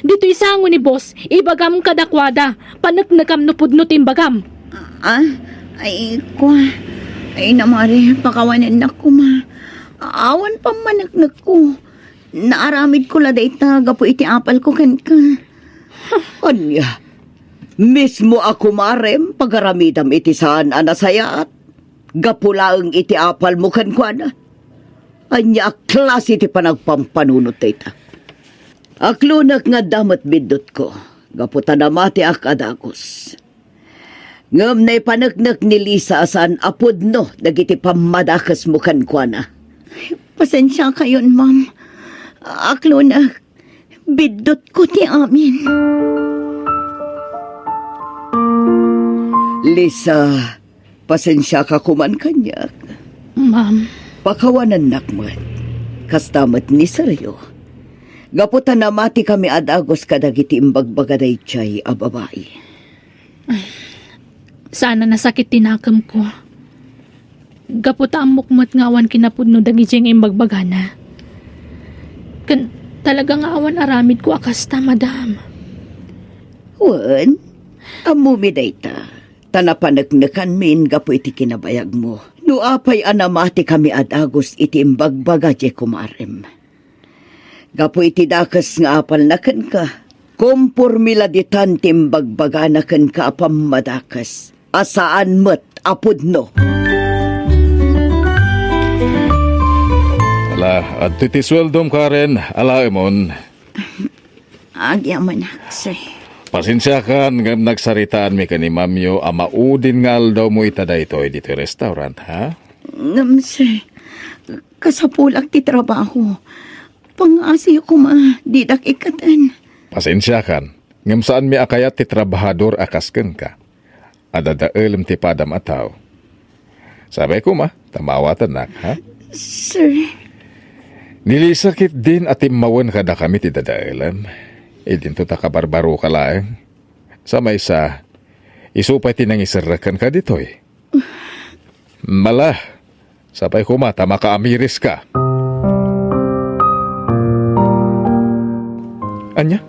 Dito isango ni boss, ibagam kadakwada, panagnagam no pudno timbagam.
Ay, ay namari, pakawanan na ko ma. Awan pa managnak ko. Naaramid ko la dayta, gapo iti apal ko kan ka.
Anya, mismo ako marem pagaramidam iti saan anasaya at gapulaang iti apal mo kan kuana. Anya klase iti panagpampanunot dayta. Aklunak nga damat bidot ko, gaputa na mati ak adagos. Ngam na ipanagnak ni Lisa asan apudno dagiti pamadakas mo kan kuana.
Pasensya kayon, ma'am. Aklo na, bidot ko ti amin.
Lisa, pasensya ka kuman kanyak.
Ma'am,
Pakawanan nakmat, kastamat ni Saryo. Gaputa na mati kami adagos kadagiti imbagbagaday chay a babae.
sana nasakit tinakam ko. Gaputa ang mukmat nga awan kinapudno dagi jeng imbagbagana. Talagang awan aramid ko akasta, madam.
Wan, amumi dayta. Tanapanagnakan min gapo iti kinabayag mo. Nuapay anamati kami adagos iti imbagbaga je kumarem. Gapo iti dakas nga apal nakan ka. Kumpurmila ditan timbagbaga nakan ka apam madakas. Asaan mat apudno.
Ala, at titisweldom Karen, ala emon.
Agyaman sir.
Pasensya ka nga nagsaritaan mi ka ni Mamyo amaudin nga aldaw mo ita daytoy dito restaurant, ha?
Ngam, sir. Kasapulak ti trabaho. Pangasiyo ko didak ikatan.
Pasensya kan, ngam saan mi akayat ti trabahador akasken ka. Adadaelem ti padam ataw. Sabay ko tamawatan nak, ha?
Sir.
Nilisakit din at imawan kada kami ti dadaelem. Idinto ta kabarbaro ka laeng. Sa may sa, isupay tinang isarakan ka ditoy. Mala, sabay ko makamiris ka. Anya,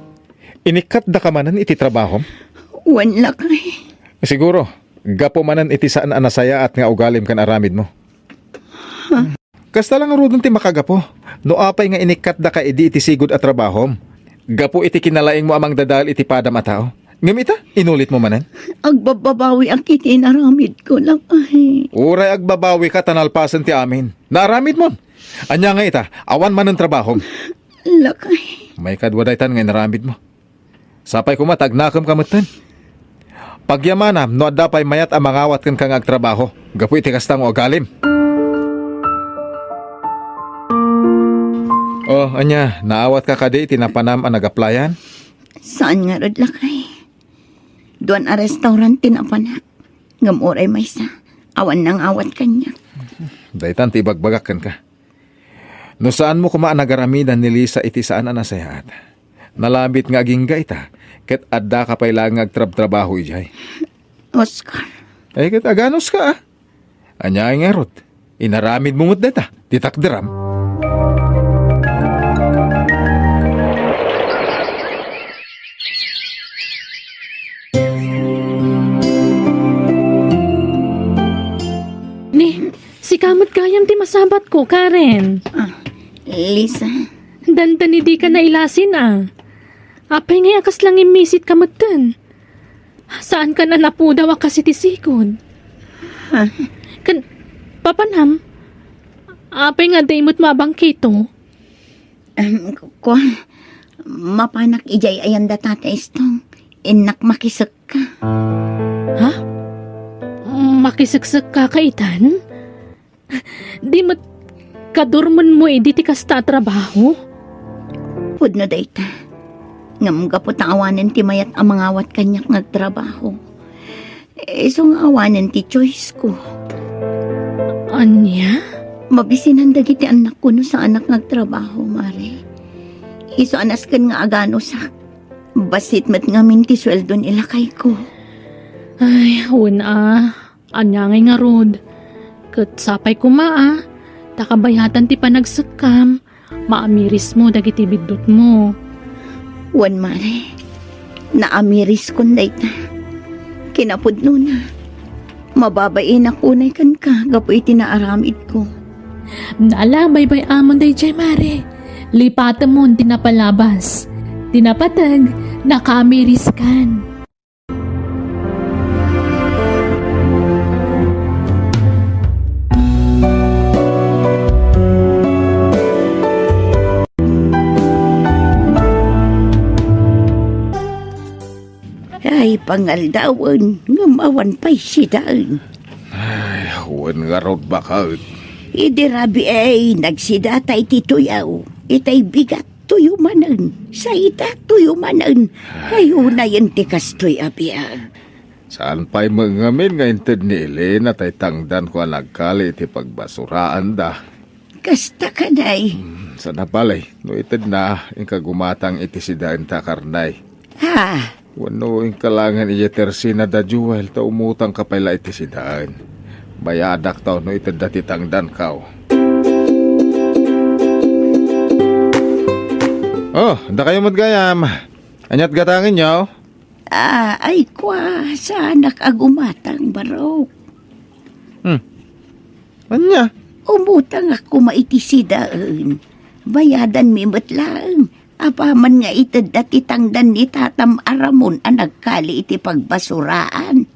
inikat da ka manan iti trabahom?
Wanla kay.
Siguro, gapo manan iti saan anasaya at nga ugalim kan aramid mo. Kasta lang arudon ti makagapo. No apay nga inikat da ka iti sigod at trabahom. Gapo iti kinalaing mo amang dadal iti padam atao. Ngamita, inulit mo manan?
Agbababawi ang kiti naramid ko lang ay.
Uray agbabawi ka tanalpasan ti amin. Naramid mo. Anya nga ita, awan man ang trabahom.
Lakay.
May kadwadaytan nga naramid mo. Sapay ko tagnakam kamutan. Pagyamanam, no adapay mayat ang mangawat kan kang agtrabaho. Gapo iti kastang o agalim. Oh, anya, naawat ka kadi tinapanam ang nagaplayan?
Saan nga rod lakay? Doon a restaurant tinapanak. Ngam oray may sa. Awan nang awat kanya.
Daytan ti bagbagakan ka. No saan mo kumaan nagaramidan ni Lisa iti saan anasayaat. Nalabit nga agingga ita. Ket adda ka pa'y lang agtrab-trabaho ijay.
Oscar,
Ay ket aganos ka ah. Anya nga rot. Inaramid mo data. Titakderam.
Ni, si kamot kayam ti masabat ko, Karen.
Lisa,
Danda ni di ka nailasin Apay ngay akas lang imisit kamatan. Saan ka na napudaw kasi ti sikod? Kan, papanam, apay nga daimot mabangkito.
ko, mapanak ijay ayan da tatay istong. Inak makisak ka.
Ha? Makisagsak ka kaitan? Di mat kadurman mo di ti kasta trabaho?
Pudno dayta. Ngam gapot ang awanan ti mayat ang mangawat kanyak nagtrabaho. So nga awanan ti choice ko.
Anya?
Mabisinan dagiti anak ko no sa anak nagtrabaho, Mare. Iso anas kan nga agano sa basit mat ngamin ti sweldo nila kay ko.
Ay, una. Anya ngay nga rod. Kat sapay ko takabayatan ti panagsakam. Maamiris mo dagiti bidot mo.
Wan, Mare. Naamiris kon dayta. Kinapudno na. Mababain ako na kan ka. Gapoy tinaaramid ko.
Naalabay bay amon day jay mare. Lipatan mo tinapalabas. Tinapatag, nakaamiris kan.
Ay, pangaldawan. Ngamawan pa'y sidaan.
Ay, huwan nga raw bakal.
Idirabi ay nagsidatay ti tuyaw. Itay bigat tuyo manan. Sa ita tuyo manan. Ay unayan ti kastoy abiyan.
Saan pa'y mangamin nga inted ni Elena tay tangdan ko nagkali iti pagbasuraan da.
Kasta ka day.
Sa napalay, no ited na, inka gumatang iti sidaan ta karnay.
Ha?
Wano yung kalangan iya tersina da Jewel ta umutang kapayla iti sidaan. Bayadak tao no ited dati tangdan kao.
Oh, da kayo magayam. Anyat gatangin nyo?
Ay kwa, sa anak agumatang barok.
Anya?
Umutang ako maitisidaan. Bayadan mi matlaang. Apaman nga itad dati tangdan ni tatam aramon ang nagkali iti pagbasuraan.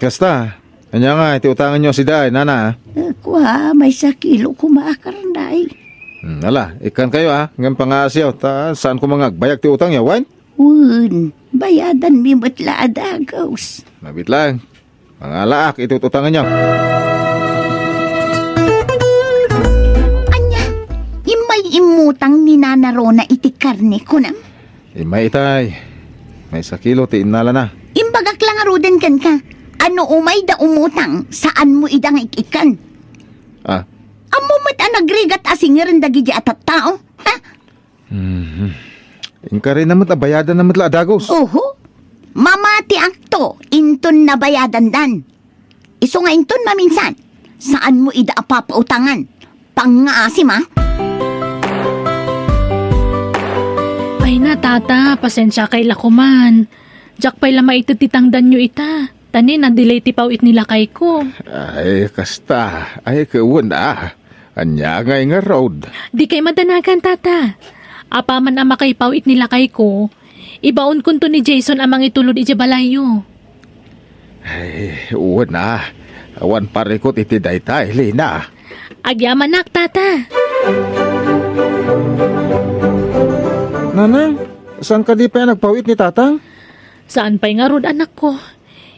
Kasta. Anya nga, iti utangan nyo si Day, nana.
Kwa, may sakilo kumakarnay.
Ala, ikan kayo Ngam pangasyaw, saan ko mga agbayag ti utang ya, wan?
Un, bayadan mi matla adagaws.
Mabit lang. Mga laak, iti utangan nyo.
Imay imutang ni Nana Rona iti karne ko na.
Imay itay. May sakilo ti inala na.
Imbagak lang arudan kan ka. Ano umay da umutang, saan mo idang ikikan? Amo mat anagrigat asingiran dagi di atat tao, ha?
Inka rin naman bayadan naman la adagos.
Oho, mamati akto, inton na bayadan dan. Iso nga inton maminsan, saan mo ida apapautangan? Pangaasim, ha?
Ay na, tata, pasensya kay lakuman. Jack pa'y lama itititangdan nyo ita. Tani, na-delay ti pawit nila kay ko.
Ay, kasta. Ay, kawan Anya ngay nga road.
Di kay madanagan, tata. Apaman ang makaypawit nila kay ko. Ibaon kunto ni Jason amang itulod iti balayo.
Ay, uwan Awan parikot iti daytay, Lina.
Agyamanak, tata.
Nanang, saan ka di pa nagpawit ni tatang?
Saan pa'y nga rod, anak ko?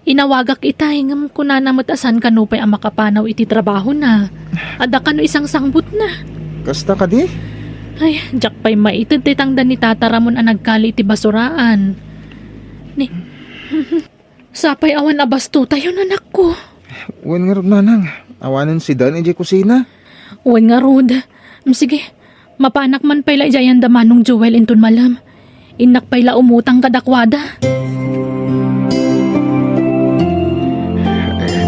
Inawagak itay ngam ko na namatasan kanupay ang makapanaw iti trabaho na. Ada kano isang sangbut na.
Kasta ka di?
Ay, Jack pa'y maitid titangdan ni Tata Ramon ang nagkali iti basuraan. Ni,
Sapay awan abasto tayo nanak ko.
Wan nga rod, nanang. Awanan si Dan iji kusina.
Uwan nga rod. Sige, mapanak man pala ijayan damanong Joel inton malam. Inak pala umutang kadakwada.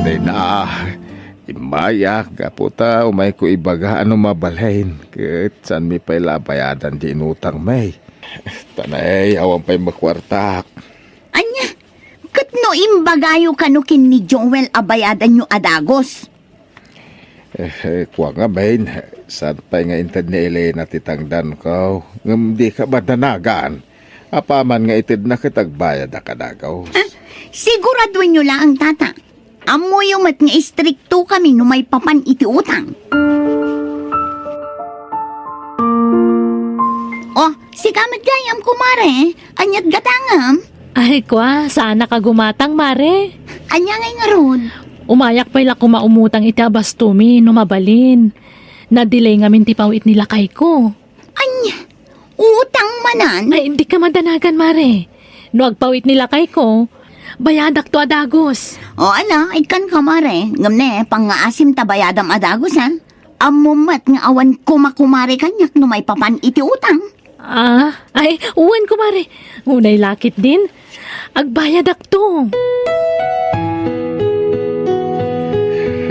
Day na. Imaya, kaputa, umay ko ibaga ano mabalain. Kat saan mi pala bayadan di inutang may. Tanay, awan pa'y makwartak.
Anya, kat no imbagayo kanukin ni Joel abayadan nyo adagos.
Kuwa nga bain, saan pa'y nga intad ni Elena titangdan ko. Ngam di ka ba danagan? Apaman nga itid na kitagbayad na kadagaw.
Siguraduhin nyo lang ang tata. Amo yung mat nga istrikto kami no may papan iti utang. Oh, si kamat gayam kumare. Anyat gatangam.
Ay kwa, sana ka gumatang, mare.
Anya ngay nga rod.
Umayak pala kumaumutang iti abastumi no mabalin. Na-delay nga min ti pawit nila kay ko.
Anya, utang manan.
Ay, hindi ka madanagan, mare. No agpawit nila kay ko, bayadak to adagos.
O ala, ikan kamare. Ngamne, pang-aasim tabayadam adagos ha. Amumat nga awan kumakumare kanyak no may papan iti utang.
Ay, uwan ko, mare. Unay lakit din. Agbayadak to.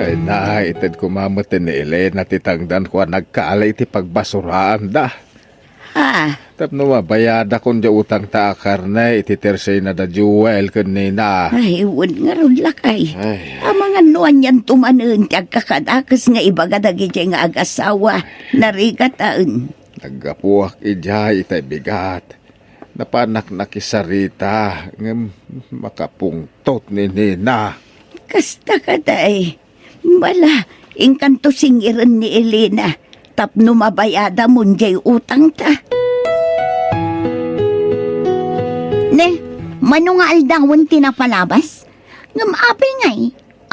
Ay na, itid kumamatin ni Elena titangdan ko nagkaalay ti pagbasuraan da. Tapno mabayada kung di utang taakar na ititersay na da Joel kanina.
Ay, uwan nga rod lakay.
Ay.
Ang mga nuan yan tumanon tiyag kakadakas nga ibagadagi dyan nga agasawa. Narigataan.
Nagapuak ijay itay bigat. Napanak nakisarita ng makapungtot ni Nina.
Kasta ka day. Bala, ingkanto singiran ni Elena. Tapno mabayada mo jay utang ta. Ne, mano nga aldawan tinapalabas? Ngam apay ngay,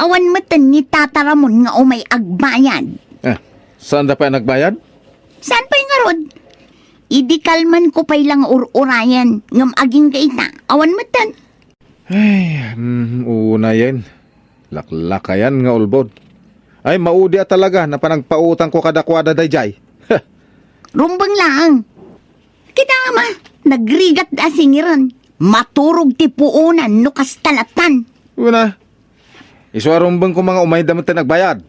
awan matan ni tataramon nga umay agbayad.
Saan da pa nagbayad?
Saan pa'y nga rod? Idikalman ko pa'y lang urayan, ngam aging kaita, awan matan.
Ay, una yan. Laklakayan nga ulbod. Ay, maudi talaga na panagpautang ko kadakwada dayjay.
Rumbang lang. Kita nga ma, nagrigat da singiran. Maturog ti puunan no kastalatan.
Una, iswarumbang ko mga umay damit na nagbayad.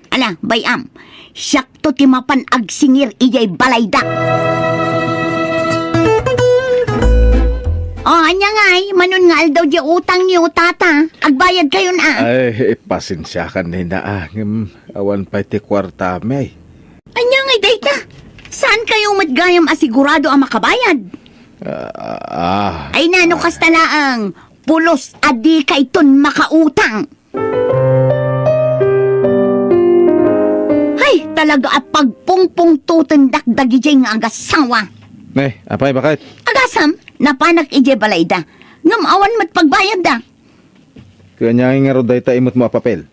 Ala, bayam. Siyak to ti mapan agsingir iyay balayda. Oh, anya nga ay, manon nga aldaw di utang niyo, tata. Agbayad kayo na.
Ay, pasensya ka Nina. Awan pa ti kwarta may.
Anya nga dayta. Saan kayo matgayam asigurado ang makabayad? Ay nano kastalaang, pulos adi kayton makautang. Ay, talaga at pagpungpung tutendak dagijay nga agasawa.
Nay, apay bakit?
Agasam, napanak ije balayda. Ngam awan mat pagbayad da.
Kanya nga ro dayta imot mo papel.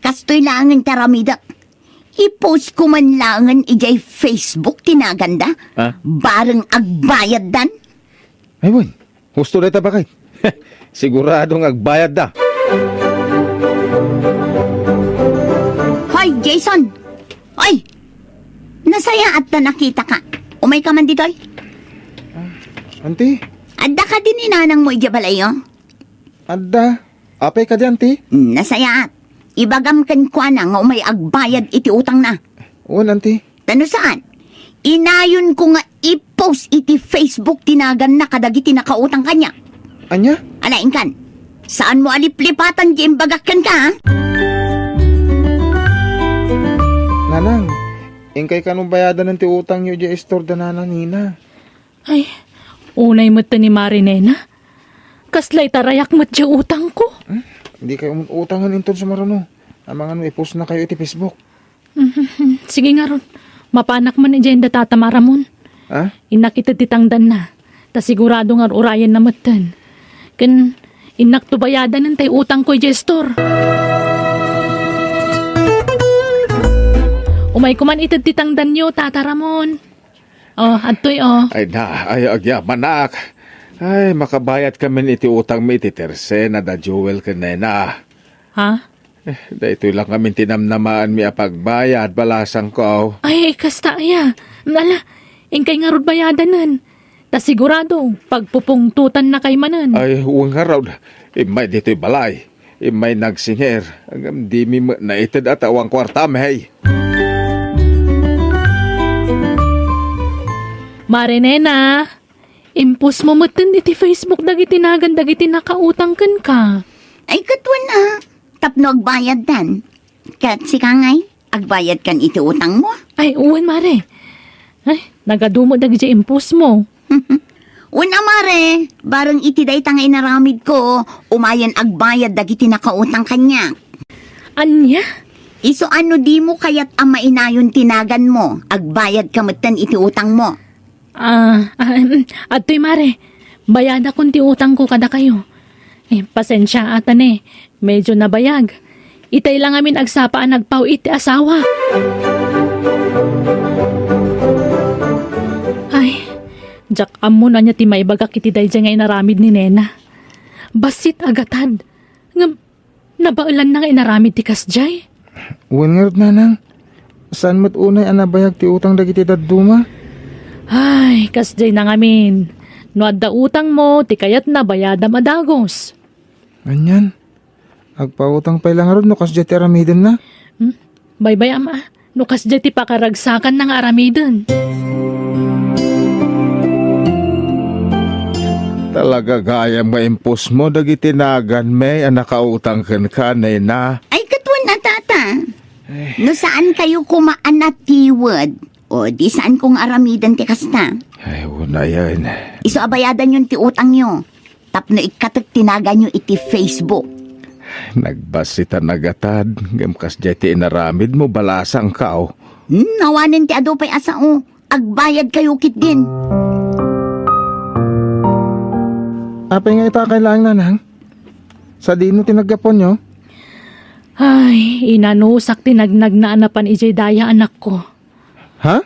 Kastoy langan taramida. I-post ko man langan ijay Facebook tinaganda. Bareng agbayad dan.
Ay, wan. Husto dayta bakit? Siguradong agbayad da.
Hoy, Jason! Hoy! Nasaya at na nakita ka. Umay ka man ditoy?
Auntie?
Adda ka din inanang mo ijabalayo?
Adda? Apay ka di, auntie?
Nasaya at. Ibagam kan kwa na nga umay agbayad iti utang na.
Oo, auntie.
Tano saan? Inayon ko nga i-post iti Facebook tinagan na kadagiti nakautang kanya.
Anya?
Alain kan, saan mo aliplipatan di imbagakan ka, ha?
Nanang, ingkay ka nung bayadan ng ti utang nyo di store da nanang Nina.
Ay, unay mo ni Marinena. Kaslay tarayak mo di utang ko.
Hindi kayo utangan inton sa marano. Ang mga i-post na kayo iti Facebook.
Sige nga ron, mapanak man ni Jenda tatamaramon.
Ha?
Inakita titangdan na. Ta sigurado nga urayan na matan. Kan inak to bayadan ng tay utang ko gestor. Umay ko man itad titangdan nyo, tataramon. Oh, adtoy oh.
Ay na, ay agya manak. Ay, makabayad kami iti utang mi iti terse na da jewel ka nena.
Ha?
Dahito lang kami tinamnamaan mi apagbayad balasang ko.
Ay, kasta aya. Nala, ingkay nga rod bayadanan. Ta sigurado, pagpupungtutan na kay manan.
Ay, huwag nga raw. Imay dito'y balay. Imay nagsinger. Hanggang di mi naitid at awang kwarta may.
Marinena, impus mo matan iti Facebook dagiti nagan dagiti nakautang kan ka.
Ay, katwan na. Tapno agbayad dan. Kat si Kangay, agbayad kan iti utang mo.
Ay, uwan mare. Ay, nagadumo dagiti impus mo.
Una mare, barang iti day tangay naramid ko, umayan agbayad dagiti nakautang kanya.
Anya?
Iso ano di mo kaya't ama inayon tinagan mo, agbayad kamatan iti utang mo.
Ato'y mare, bayada kung ti utang ko kada kayo. Pasensya atan medyo nabayag. Itay lang amin agsapaan nagpaw iti asawa. Ay, jak amo na niya ti maibagak iti dayjay nga inaramid ni Nena. Basit agatan. Nabailan na nga inaramid ti kasjay.
Uwan nga rin, nanang. Saan mo't unay anabayag ti utang dagiti daduma?
Ay, kasjay na ngamin. No adda utang mo, ti kayat na bayadam adagos.
Ganyan. Agpautang pa lang rin, no kasya ti aramidon na.
Bye-bye ama. No kasjay ti pakaragsakan ng aramidon.
Talaga gaya maimpos mo dagiti nagan may anakautang kan ka nena.
Ay, katwan na tata. No saan kayo kumaan na tiwad? O di saan kong aramidan ti kasta?
Ay, una yan.
Iso abayadan yung ti utang nyo. Tapno ikatag tinaga nyo iti Facebook.
Nagbasita nagatad. Gamkas jay ti inaramid mo balasang kao.
Nawanin ti ado pa'y asao. Agbayad kayo kit din.
Apay nga ita kailangan, nanang. Sa dino tinagapon nyo?
Ay, inanusak tinagnag na anapan ijay daya anak ko.
Ha?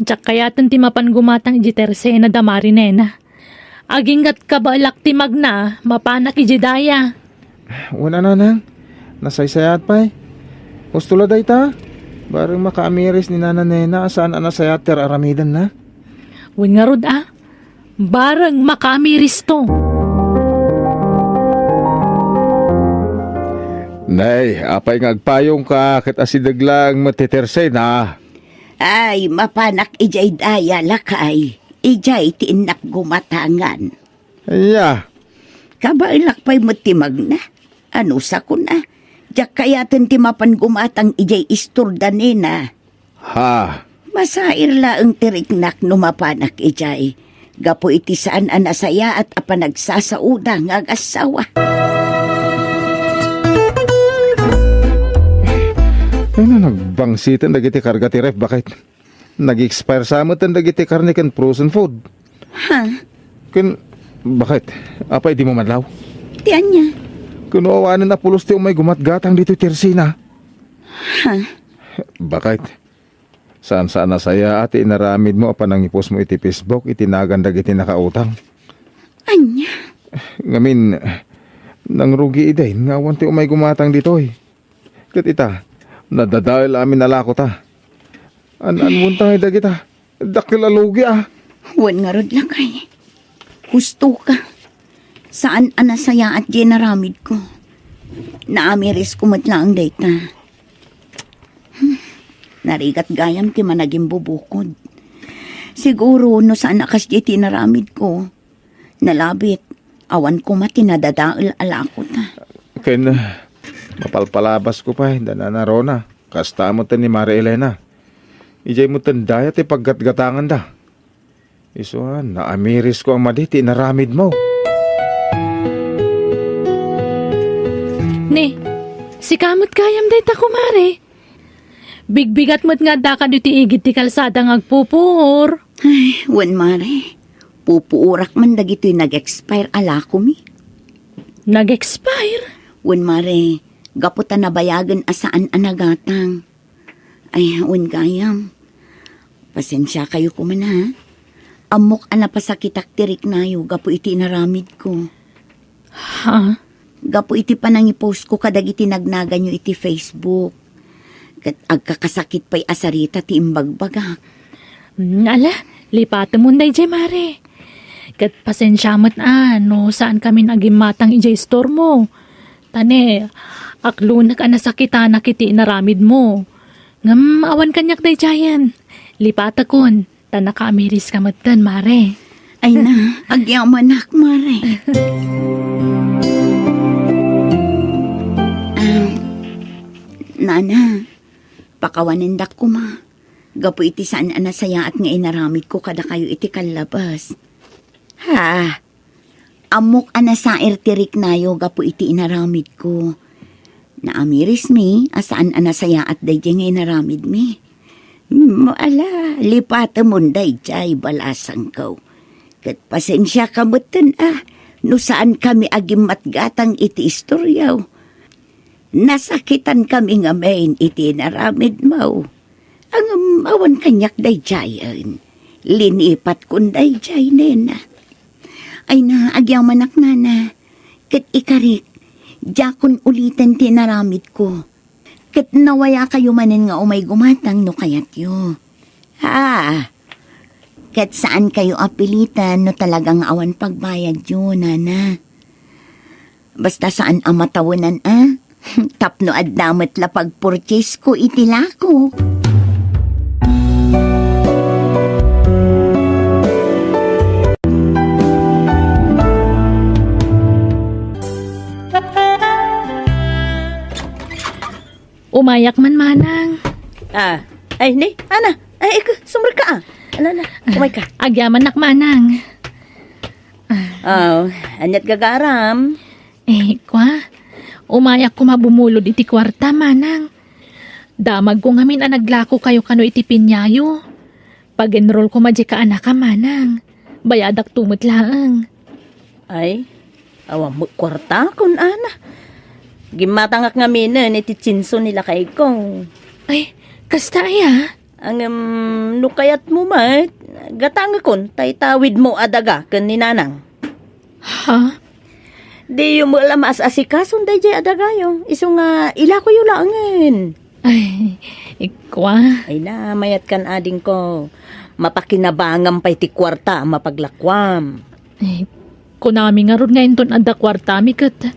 Diyak kayatan ti mapan gumatang iji terse na damari nena. Agingat kabalak ti magna, mapanak iji daya.
Wala, nanang. Nasaysayat pa'y. Pustula day ta. Barang makaamiris ni Nana Nena saan anasayat ter aramidan na.
Wen nga rod barang makamiris to.
Nay, apay ngagpayong ka ket asidaglang matitersay na.
Ay, mapanak ijay daya lakay. Ijay tiinak gumatangan.
Aya,
Kabailak pa'y matimag na. Ano sa ko na? Diyak kayatan ti mapan gumatang ijay isturdanina.
ha,
Masair la ang tiriknak no mapanak ijay. Gapo iti saan anasaya at apanagsasauda ng asawa.
Ay na, nagbangsitan dagiti karga ti ref. Bakit? Nag-expire sa amatan dagiti karne kan frozen food.
Ha?
Bakit? Apay di mo madlaw?
Tiyan niya.
Kunuawanan na pulos ti umay gumatgatang dito tersina.
Ha?
Bakit? Saan nasaya ati inaramid mo apanangipos mo iti Facebook itinagan dagiti nakautang.
Anya?
Ngamin, nang rugi iday, ngawan ti umay gumatang dito eh. Kat ita, nadadahil amin nalako ta. An-muntang ida kita, dakilalugi
Wan nga rod lakay. Gusto ka. Saan anasaya at ginaramid ko? Naamiris ko matlang data. Narigat gayam ti managing bubukod. Siguro no saan akas di tinaramid ko. Nalabit, awan ko matinadadaal alako ta.
Ken, mapalpalabas ko pa, dananarona. Kasta mo ni Maria Elena. Ijay mo tandaya ti paggatgatangan da. Isuan, naamiris ko ang maditi naramid mo.
Ne, si kamot kayam day ta kumare. Bigbigat mo't nga da ka diti igit ti kalsada ngagpupur.
Ay, wan mare. Pupuurak man dagito'y nag-expire alako mi.
Nag-expire?
Wan mare, gaputan na bayagan asaan anagatang. Ay, wan gayam. Pasensya kayo ko man ha. Amok anapasakitak tirik nayo, gapo iti naramid ko.
Ha?
Gapo iti panang i-post ko kadag iti nagnaga nyo iti Facebook. Kat agkakasakit pa'y asarita ti imbagbagak.
Ala, lipatan mo na ijay, mare. Kat pasensya mat no saan kami nagimatang ijay store mo. Tane, aklunak nasakita na kiti naramid mo. Ngam awan kanyak da ijayan. Lipata kon, tanaka amiris ka matan, mare.
Ay na, agyamanak, mare. Nana, pakawanindak ko ma. Gapo iti saan anasaya at nga inaramid ko kada kayo iti kalabas. Ha? Amok anasair tirik nayo gapo iti inaramid ko. Naamiris mi, asaan anasaya at dayjay nga inaramid mi. Ala, lipata mo dayjay balasang ko. Kat pasensya ka mutan no saan kami agimatgatang iti istoryaw. Nasakitan kami nga main iti naramid mo. Ang awan kanyak dayjayan. Linipat kun dayjay nena. Ay na, agyang manak nana. Kat ikarik, jakon ulitan tinaramid ko. Kat nawaya kayo manin nga umay gumatang no kayat yo. Ha? Kat saan kayo apilitan no talagang awan pagbayad yo, nana. Basta saan ang matawanan Tapno addamat la pag-purchase ko itilako.
Umayak man manang.
Ay, ni, ana. Ay, sumber ka Ala, umay ka.
Agyaman nak manang.
Anyat gagaram.
Kwa, umayak ko mabumulod iti kwarta, manang. Damag ko ngamin naglako kayo kano iti pinyayo. Pag-enroll ko madya ka anak ka, manang. Bayadak tumot laang.
Ay, awang mo kwarta kun ana. Gimatangak nga minan iti tsinso nila kay ko.
Ay, kasta ya?
Ang nukayat mo mat, gatang kon, tawid mo adaga kan ni nanang.
Ha?
Di yung mo lamas asikason day jay adagayo. Iso nga ila ko yung laangan.
Ay, ikwa.
Ay na, mayat kan ading ko. Mapakinabangam pa'y ti kwarta mapaglakwam.
Ay, kunami nga ron ngayon ton ada kwarta mi kat.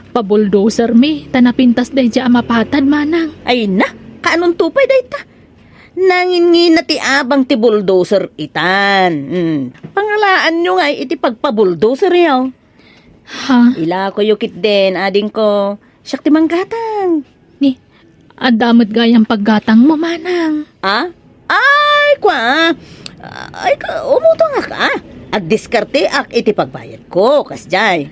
Pabuldoser mi, tanapintas day jay amapatad, manang.
Ay na, kaanong tupay day ta? Nangin na ti abang ti bulldozer itan. Pangalaan nyo nga iti pagpabuldozer yaw.
Ha?
Ila ko yukit din, ading ko. Siyak ti manggatang.
Ni, adamot gayang paggatang mo, manang.
Ay, kwa. Ay, umutong ka. Agdiskarte ak iti pagbayad ko, kasjay.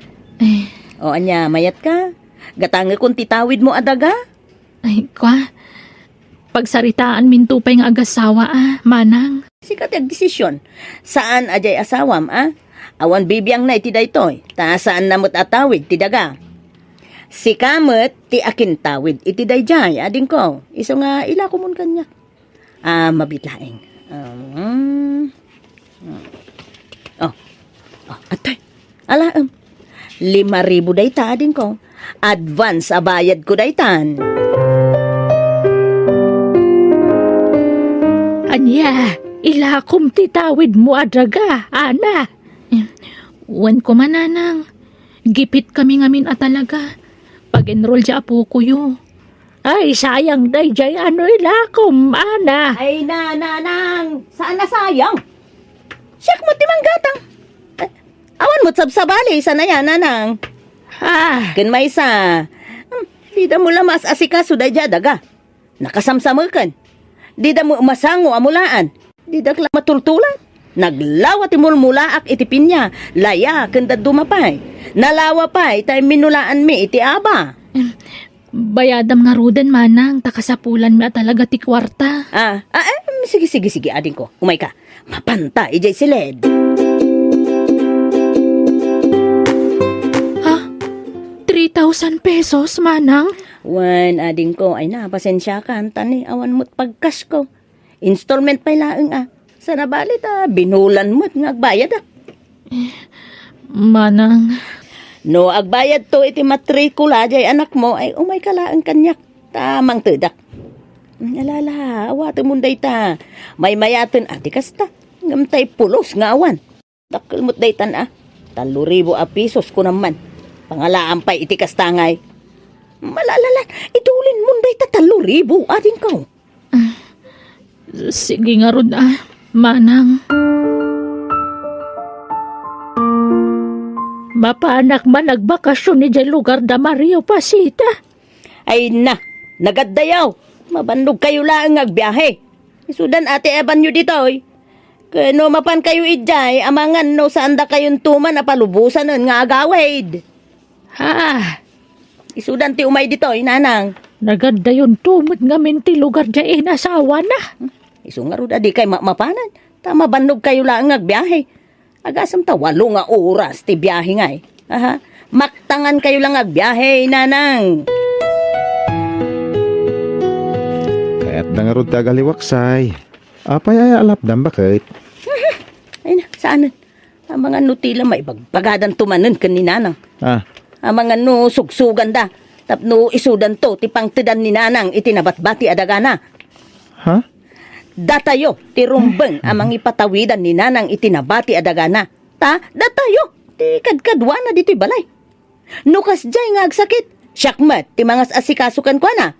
O anya, mayat ka? Gatanga kung titawid mo adaga?
Ay, kwa. Pagsaritaan mintupay nga agasawa, manang.
Sikat yung desisyon. Saan ajay asawam, Awan bibiyang na iti daytoy. Ta saan namot atawid ti daga. Si kamot ti akin tawid iti dayjay ading ko. Iso nga ila ko mun kanya. Mabitlaeng. Atay. Ala 5,000 dayta ading ko. Advance abayad ko daytan.
Anya, ila kum titawid mo adaga, ana. Wan ko mananang. Gipit kami ngamin talaga. Pag-enroll dya apo ko yun.
Ay, sayang day jay ilakom, ana.
Ay nanang, saan na sayang?
Siyak mo timang gatang. Awan mo sabsabali, sana yan, nanang. Ken may isa. Di da mo lamas asikaso day jay daga. Nakasamsamakan. Di da mo masango amulaan. Di da kla matultulan. Naglawa ti mulmulaak iti pinya, laya kanda dumapay. Nalawa pa'y tay minulaan mi iti aba.
Bayadam nga rudan, manang, takasapulan mi talaga ti kwarta.
Sige, ading ko. Umay ka. Mapanta, ijay siled.
Ha? 3,000 pesos, manang?
Wan, ading ko. Ay na, pasensya ka. Tani, awan mo't pagkas ko. Installment pa'y laeng
Sa nabalit binulan mo't nga agbayad
Manang,
No agbayad to iti matrikula jay anak mo ay umay kalaang kanyak. Tamang tedak. Alala, awato munday ta. May mayaten ati kasta. Ngamtay pulos nga awan. Dakkel mo't daytan 3,000 pisos ko naman. Pangalaan pa iti kastangay. Malalalan, itulin munday ta 3,000 ating ko.
sige nga rod Manang.
Mapanak man nagbakasyon ni dyan lugar da Mario Pasita.
Ay na, nagaddayaw. Mabandog kayo lang agbiyahe. Isudan ate eban nyo dito Kano mapan kayo idjay, amangan no saan da kayong tuman na palubusan nga agawid.
Ha,
Isudan ti umay dito nanang.
naganda yun tumod nga minti lugar dyan asawa na.
Isu nga ro di kay mapanan. Tama bandog kayo lang agbiyahe. Agasam ta 8 nga oras ti biyahe nga Aha. Maktangan kayo lang agbiyahe nanang.
Kaya't na nga ron tagaliwaksay. Apay ay alapdam bakit?
Ay na, saan? Ang mga nutila may bagbagadang tumanan kaninanang. Ang mga no sugsugan da. Tapno isudan to, tipang tidan ni nanang itinabatbati adagana.
Ha?
Datayo, ti rumbeng amang ipatawidan ni nanang itinabati adagana. Datayo, ti kadkadwa na dito'y balay. Nukas jay nga agsakit. Syakmat, ti mangas asikasukan ko na.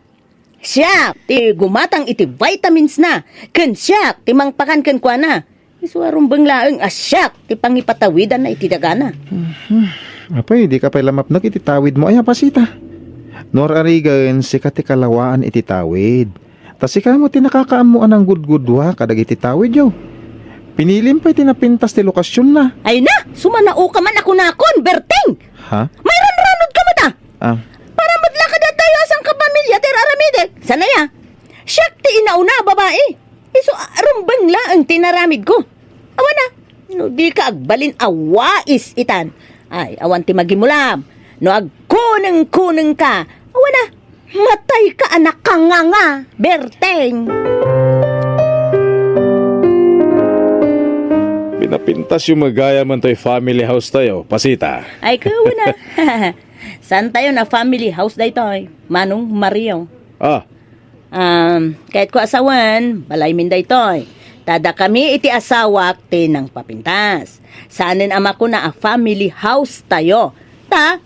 Siyak, ti gumatang iti vitamins na. Ken siyak, ti mangpakan ken ko na. Isuarumbeng laeng asyak, ti pangipatawidan na iti dagana.
Apay, di ka pa lamapnag ititawid mo ay Pasita. Nor arigan si katikalawaan ititawid. Tas ika mo tinakakaamuan ng gudgudwa kadag ititawid yaw. Pinilim pa itinapintas ti lokasyon na.
Ay na, sumanao ka man ako nakon, Berting!
Ha?
May ranranod ka mo ta! Para madlakad at tayo asang kapamilya ti raramidek. Sana ya? Siyak ti inauna, babae. Iso rumbang la ang tinaramid ko. Awan na. No di ka agbalin awais itan. Ay, awan ti magimulam. No agkuneng-kuneng ka. Awan na. Matay ka anak ka nga, Berteng.
Pinapintas yung magaya man to'y family house tayo, Pasita.
Ay, kawana. Saan tayo na family house da ito, Manong Mario? Kahit ko asawan, balay min da ito. Tada kami iti asawak tinang papintas. Saanin ama ko na a family house tayo.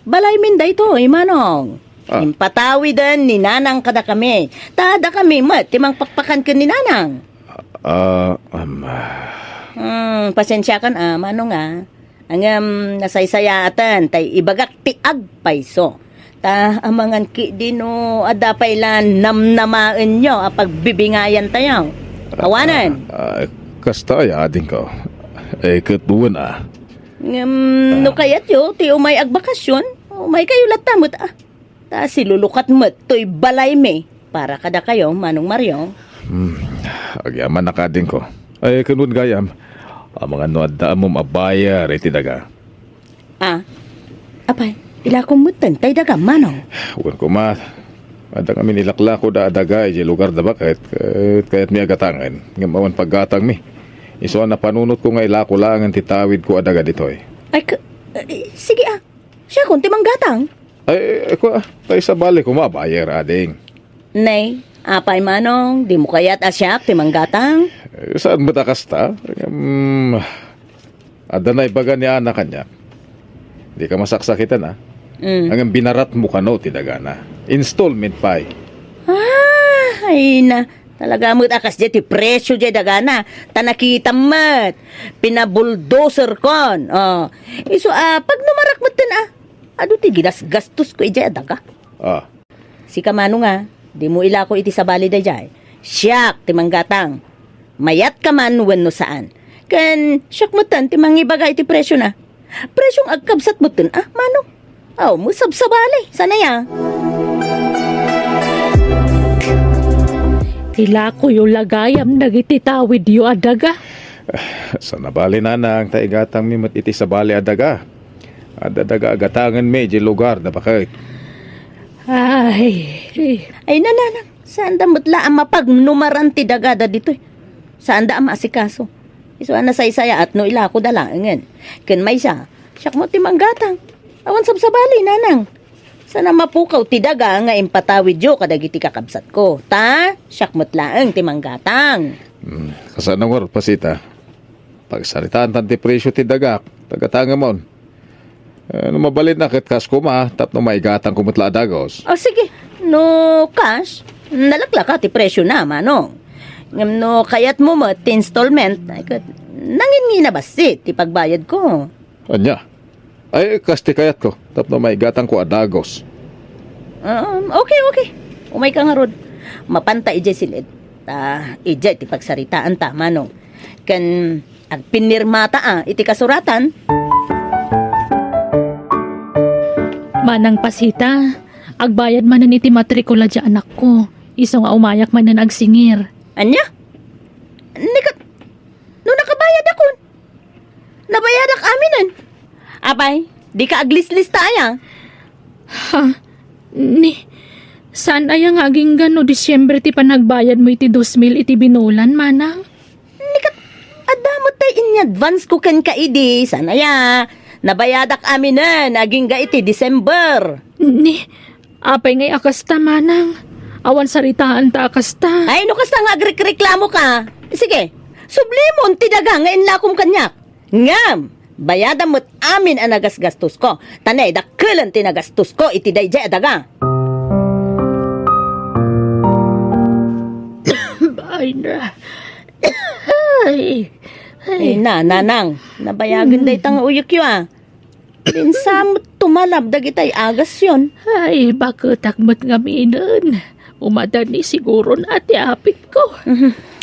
Balay min da ito, Manong. Impatawidan ni nanang kada kami. Tada kami mat, timang pakpakan ka ni nanang. Pasensya kan Manong Ang nasaysayatan tay ibagak ti agpayso. Amangan ki dino adapaylan namnamaen nyo pagbibingayan tayo. Awanan.
Kasta ay ading ko. Katuwan
No kayat yo, ti umay agbakasyon. Umay kayo latamot silulukat mo't to'y balay me. Para kada kayo, Manong Mario.
Agyaman nakading ko. Ay kanun gayam. Ang mga noadda mo mabayar iti daga.
Apay, ila kumutan tay daga, Manong.
Huwag ko ada kami nilakla ko da daga iti lugar da bakit. Kaya't mi agatangan. Ngamawan paggatang mi. Iso na panunot ko nga ilako lang ang titawid ko adaga ditoy.
Ay, sige Siya kung timang gatang.
Ay, tayo sa balik ko mabayar ading.
Nay, apay Manong, di mo kaya't asyak timang gatang.
Saan mo takasta? Ada na ibaga ni anak kanya. Di ka masaksakitan Ang binarat mo ka no, tidagana. Installment pa
Ay na. Talaga mo't akas dyan, ti presyo dyan dagana. Tanakita mo't. Pinabuldoser kon. Iso, pag numarak mo't din ado ti ginas-gastos ko dyan daga. Si Kamano di mo ila ko iti sabali da dyan. Siyak, ti manggatang. Mayat ka man wenno saan. Kan, siyak mo't tan, ti mangibaga iti presyo na. Presyong agkabsat mo't din, Manong. Musab sabali. Sana ya?
Ila ko yung lagayam nagititawid yu adaga.
Sa nabali nanang tayo gatang mi mat iti sabali adaga. Adadaga agatangan me di lugar da bakit.
Ay nanang. Saan da mo't la ang mapagnumaran ti dagada dito Saan da ang maasikaso? Iso na say-saya at no ila ko dalangan. Ken may siyak mo timanggatang. Awan sabsabali, nanang. Sana mapukaw ti daga nga impatawid yo kadagiti kakabsat ko. Ta, siyak mo't laang timanggatang.
Kasanang war, pasita. Pagsaritaan tanti presyo ti dagak, tagatanga mon. No mabalid na kit kas kuma, tapno maigatang kumutla dagos.
O sige, no cash, nalagla ka ti presyo na, manong. Ngam no kayat mo mo ti installment, ay kat, nangin na basi ti pagbayad ko.
Anya? Ay, kasti kayat ko, tapno maigatang ko adagos.
Okay. Umay ka nga rod. Mapanta ijay silid. Ijay ti pagsaritaan ta, manong. Kan, agpinirmata iti kasuratan.
Manang pasita, agbayad manan iti matrikula di anak ko. Iso nga umayak manan agsingir.
Anya? Nikat, no nakabayad ako. Nabayad ak aminan. Abay, di ka aglis-lis tayo.
Ha? Saan ay ang aging gano Disyembre ti panagbayad mo iti 2,000 iti binulan, manang?
Nikat, adamot tayo in advance ko kan kaidi. Sana ya, nabayadak aminan, aging ga iti December.
Apay ngay akasta, manang. Awan saritaan ta akasta.
Ay, no kasta nga agreklamo ka. Sige, sublimon ti daga nga inlakom kanyak. Ngam, bayadam mo't amin ang nagasgastos ko. Tanay, dakkelan ti nagastos ko, iti dayjay adaga.
Ay na. Ay.
Nanang, nabayagan day tang uyok yun Linsamot tumalab, dagitay agas yun.
Ay, bakit akmat nga minan? Umadani siguro na ati apit ko.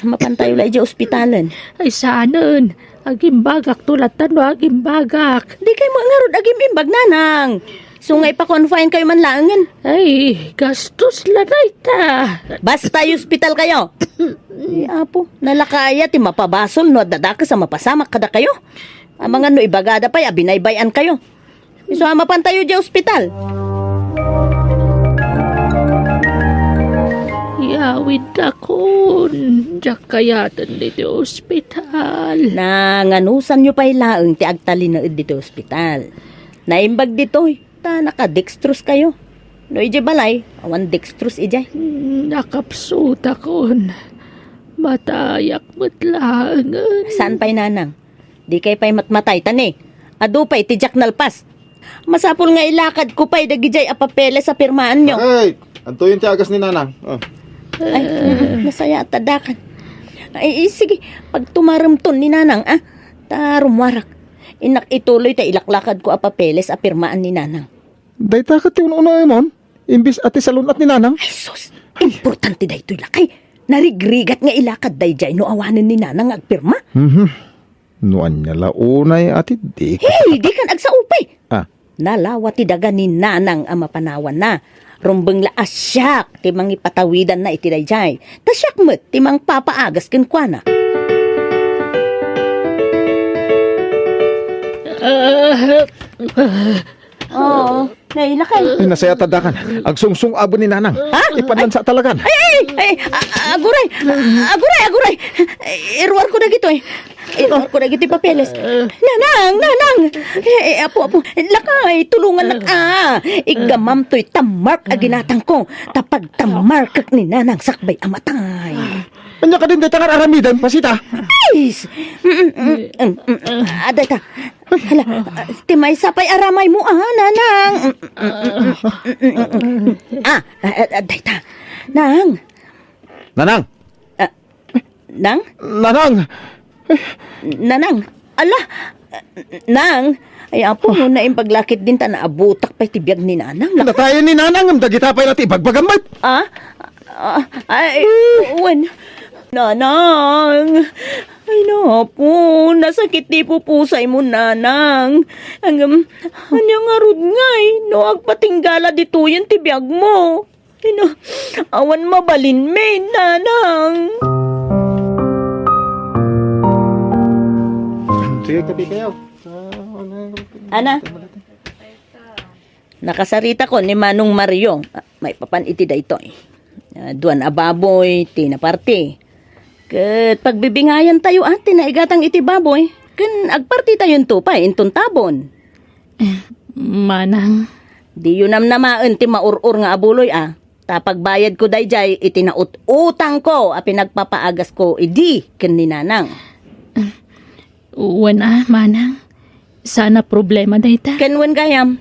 Mapantayo lang di ospitalan.
Ay, saanan? Agimbagak tulatan no agimbagak.
Di kayo mga rod agimbag, nanang. Sungay pa confine kayo man langan.
Ay, gastos lanay ta.
Basta ospital kayo. Apo, nalakaya ti mapabasol no dadaka sa mapasamak kada kayo. Ang mga no ibagada pa ya binaybayan kayo. Iso mapantayo di ospital.
Yawid akon. Diyak kayatan dito ospital.
Nanganusan nyo pa ilaang ti agtalinaid dito ospital. Naimbag dito ta naka-dextrose kayo. No ije balay, awan dextrose ije.
Nakapsut akon. Matayak matlangan.
Saan pa'y nanang? Di kay pa'y matmatay tani. Ado pa'y tijak nalpas. Masapol nga ilakad ko pa'y dagijay apapele sa pirmaan nyo.
Hey, anto yung tiagas ni nanang.
Ay, nasaya at tadakan. Ay, sige, pag tumaramton ni nanang, tarumwarak. Inak ituloy ta ilaklakad ko apapeles a pirmaan ni nanang.
Dayta ka ti uno mon. Imbis ati salunat ni nanang.
Ay, sus, importante da ito'y lakay. Narigrigat nga ilakad dayjay no awanan ni nanang agpirma.
Nuan niya launay ati di.
Hey, di kan agsaupay.
Ah,
Nalawa ti daga ni nanang ang mapanawan na. Rumbeng la asyak ti mang ipatawidan na iti dayjay. Tasyak met ti mang papaagas ken kuana. Oo, nailakay.
ay nasaya tadakan. Agsungsung abo ni nanang. Ipanlansa talagan.
Ay, aguray. Irwar ko na gito Irwar ko na gito papeles. Nanang. Apo. Lakay, tulungan na ka. Igamam to'y tamark aginatang ko. Tapag tamark ni nanang sakbay amatay.
Anya ka din dayta nga aramidan, pasita.
Guys! Aday ta. Hala, timay sapay aramay mo, nanang. Aday ta. Nang.
Nanang!
Nang?
Nanang!
Ala, nang. Ay, apo, no na paglakit din ta na abutak pa'y tibiyag ni nanang.
Natayan ni nanang, ang dagita pa'y nati ibagbagamat.
Ay, uwan. Nanang. Ay, napo, nasakit di po pusay mo, nanang. Anyang arod ngay, no agpatinggala dito yung tibiyag mo. Ay, no, awan mabalin may, nanang.
Sige, kapi kayo.
Ana? Nakasarita ko ni Manong Mario. May papan iti da ito. Duan ababoy, tina parte.
Kat pagbibingayan tayo ate na igatang iti baboy, kan agparti tayon tupay intun tabon.
Manang,
Di yun namaan ti maurur nga abuloy Tapagbayad ko dayjay iti nautang ko a pinagpapaagas ko idi ken ni nanang.
uwan manang. Sana problema dayta.
Ken wen gayam.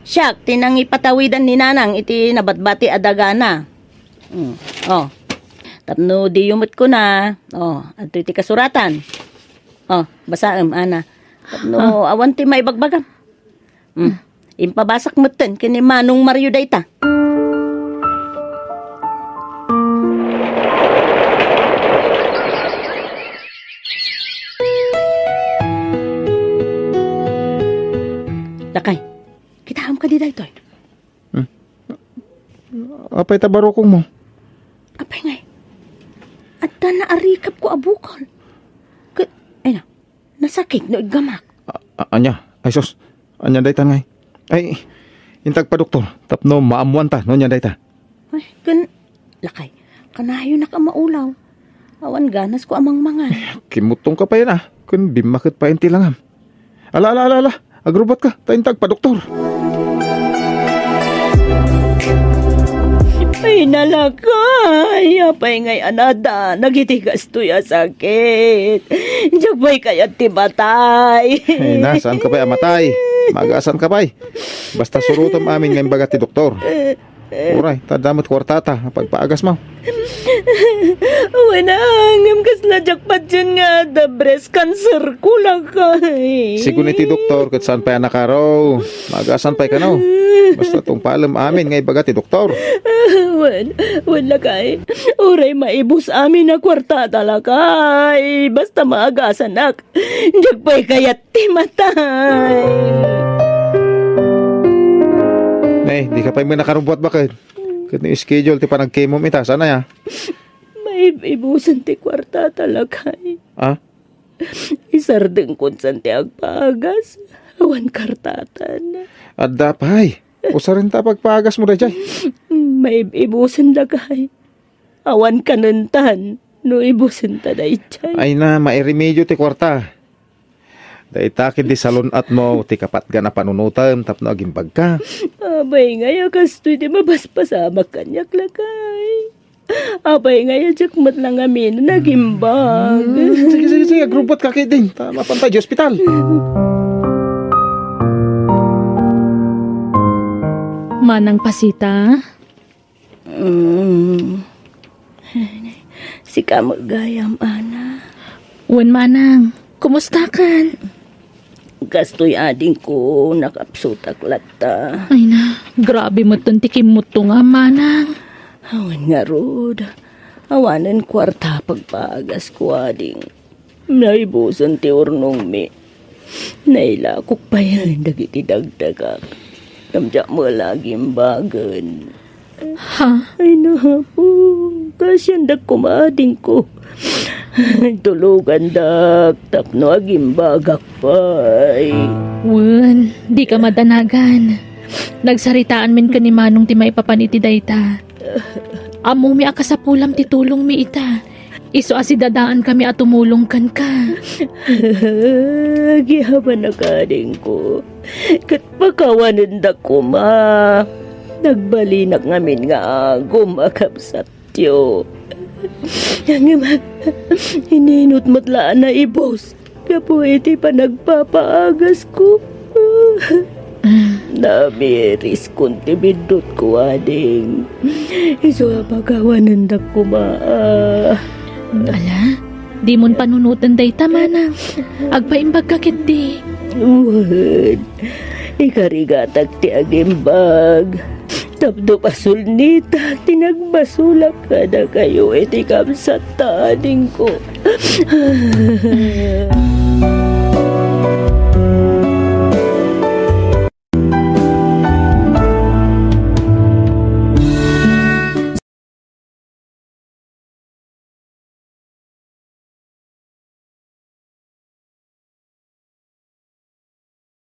Siyak tinang ipatawidan ni nanang iti nabatbati adagana. Oh. Tapno di yumot ko na. Oh, adto iti kasuratan. Oh, basaem ana. Tapno awan ti maibagbagam. Impabasak meten ken ni Manong Mario dayta. Lakay, kitaham ka di daytoy.
Apay tabarokong mo.
Apay ngay. At naarikap ko abukol. Ay na, nasakit no igamak.
Anya, ay sus. Anya dayta ngay. Ay, intag pa doktor. Tapno maamuan ta, no nya dayta.
Ay, lakay, kanayo na ka maulaw. Awan ganas ko amang mangan.
Kimutong ka pa yan Kun bimakit pa yung tilangam. Ala. Agrobot ka, taintag pa doktor.
Ay nalakay, apay ngay anada, nagitigas to ya sakit. Diyagbay kaya tibatay.
Ay na, saan ka pa amatay? Magasan ka pa Basta surutom amin ngayon bagat ti doktor. Uray, tadamot kwartata, pagpaagas mo.
Wanangam kas na jakpat dyan nga, the breast cancer ko lang kay.
Sigun iti doktor, kat saan pa yan nakaraw. Magasan pa ka no. Basta tong paalam amin ngayon bagat ti doktor.
Wala kay. Uray maibus amin na kwartata lakay. Basta maagasan nak. Jakpay kayat ti matay.
Nay, di ka pa yung nakarumbot bakit? Kat ni schedule ti panag-chemo ita, sana ya?
May ibusan ti kwarta talakay. Isardeng kun san ti agpagas. Awan kartatan.
At dapay, usa rin ta pagpagas mo dayjay.
May ibusan lakay. Awan kanuntan. No ibusan ta dayjay.
Ay na, mairemedyo ti kwarta. Daitakid di salon at mo, ti kapat ga na panunutan, tapno agimbag ka.
Abay ngaya kastoy di mabaspasamak kanyak lakay. Abay ngaya jakmat lang amin nagimbag.
Sige, agrobot ka kay din. Tama pantay di ospital.
Manang pasita?
Si kamagayam, ana.
Uwan manang, kumusta kan?
Gastoy ading ko, nakapsutak lata.
Ay na, grabe mo ton tikim mo to nga manang.
Awan nga rod. Awanan kwarta pagpagas ko ading. Naibusan ti urnong mi. Nailakok pa yan, dagiti dagdagak. Namdyak mo laging bagan.
Ha?
Ay napo, kasyandak kumading ko. Tulugan dak, tapno aging bagak pa'y.
Wen, di ka madanagan. Nagsaritaan min ka ni Manong ti maipapaniti dayta. Amo mi akasapulam ti tulong mi ita. Iso asidadaan kami at tumulong kan ka.
Gihaman na kading ko. Kat pakawanan da ko ma. Nagbalinak ngamin nga gumakapsat tiyo. Hininot matlaan na ibos. Kapo iti pa nagpapaagas ko. Namiris kunti bidot ko ading. Iso pagawanan da kumaa.
Ala, di mon panunutan day manang. Agpaimbag kakit di.
Uwan, ikarigatag ti agimbag. Tapdo pasul nita, tinagbasulak ka na kayo iti kamsat ta ading ko.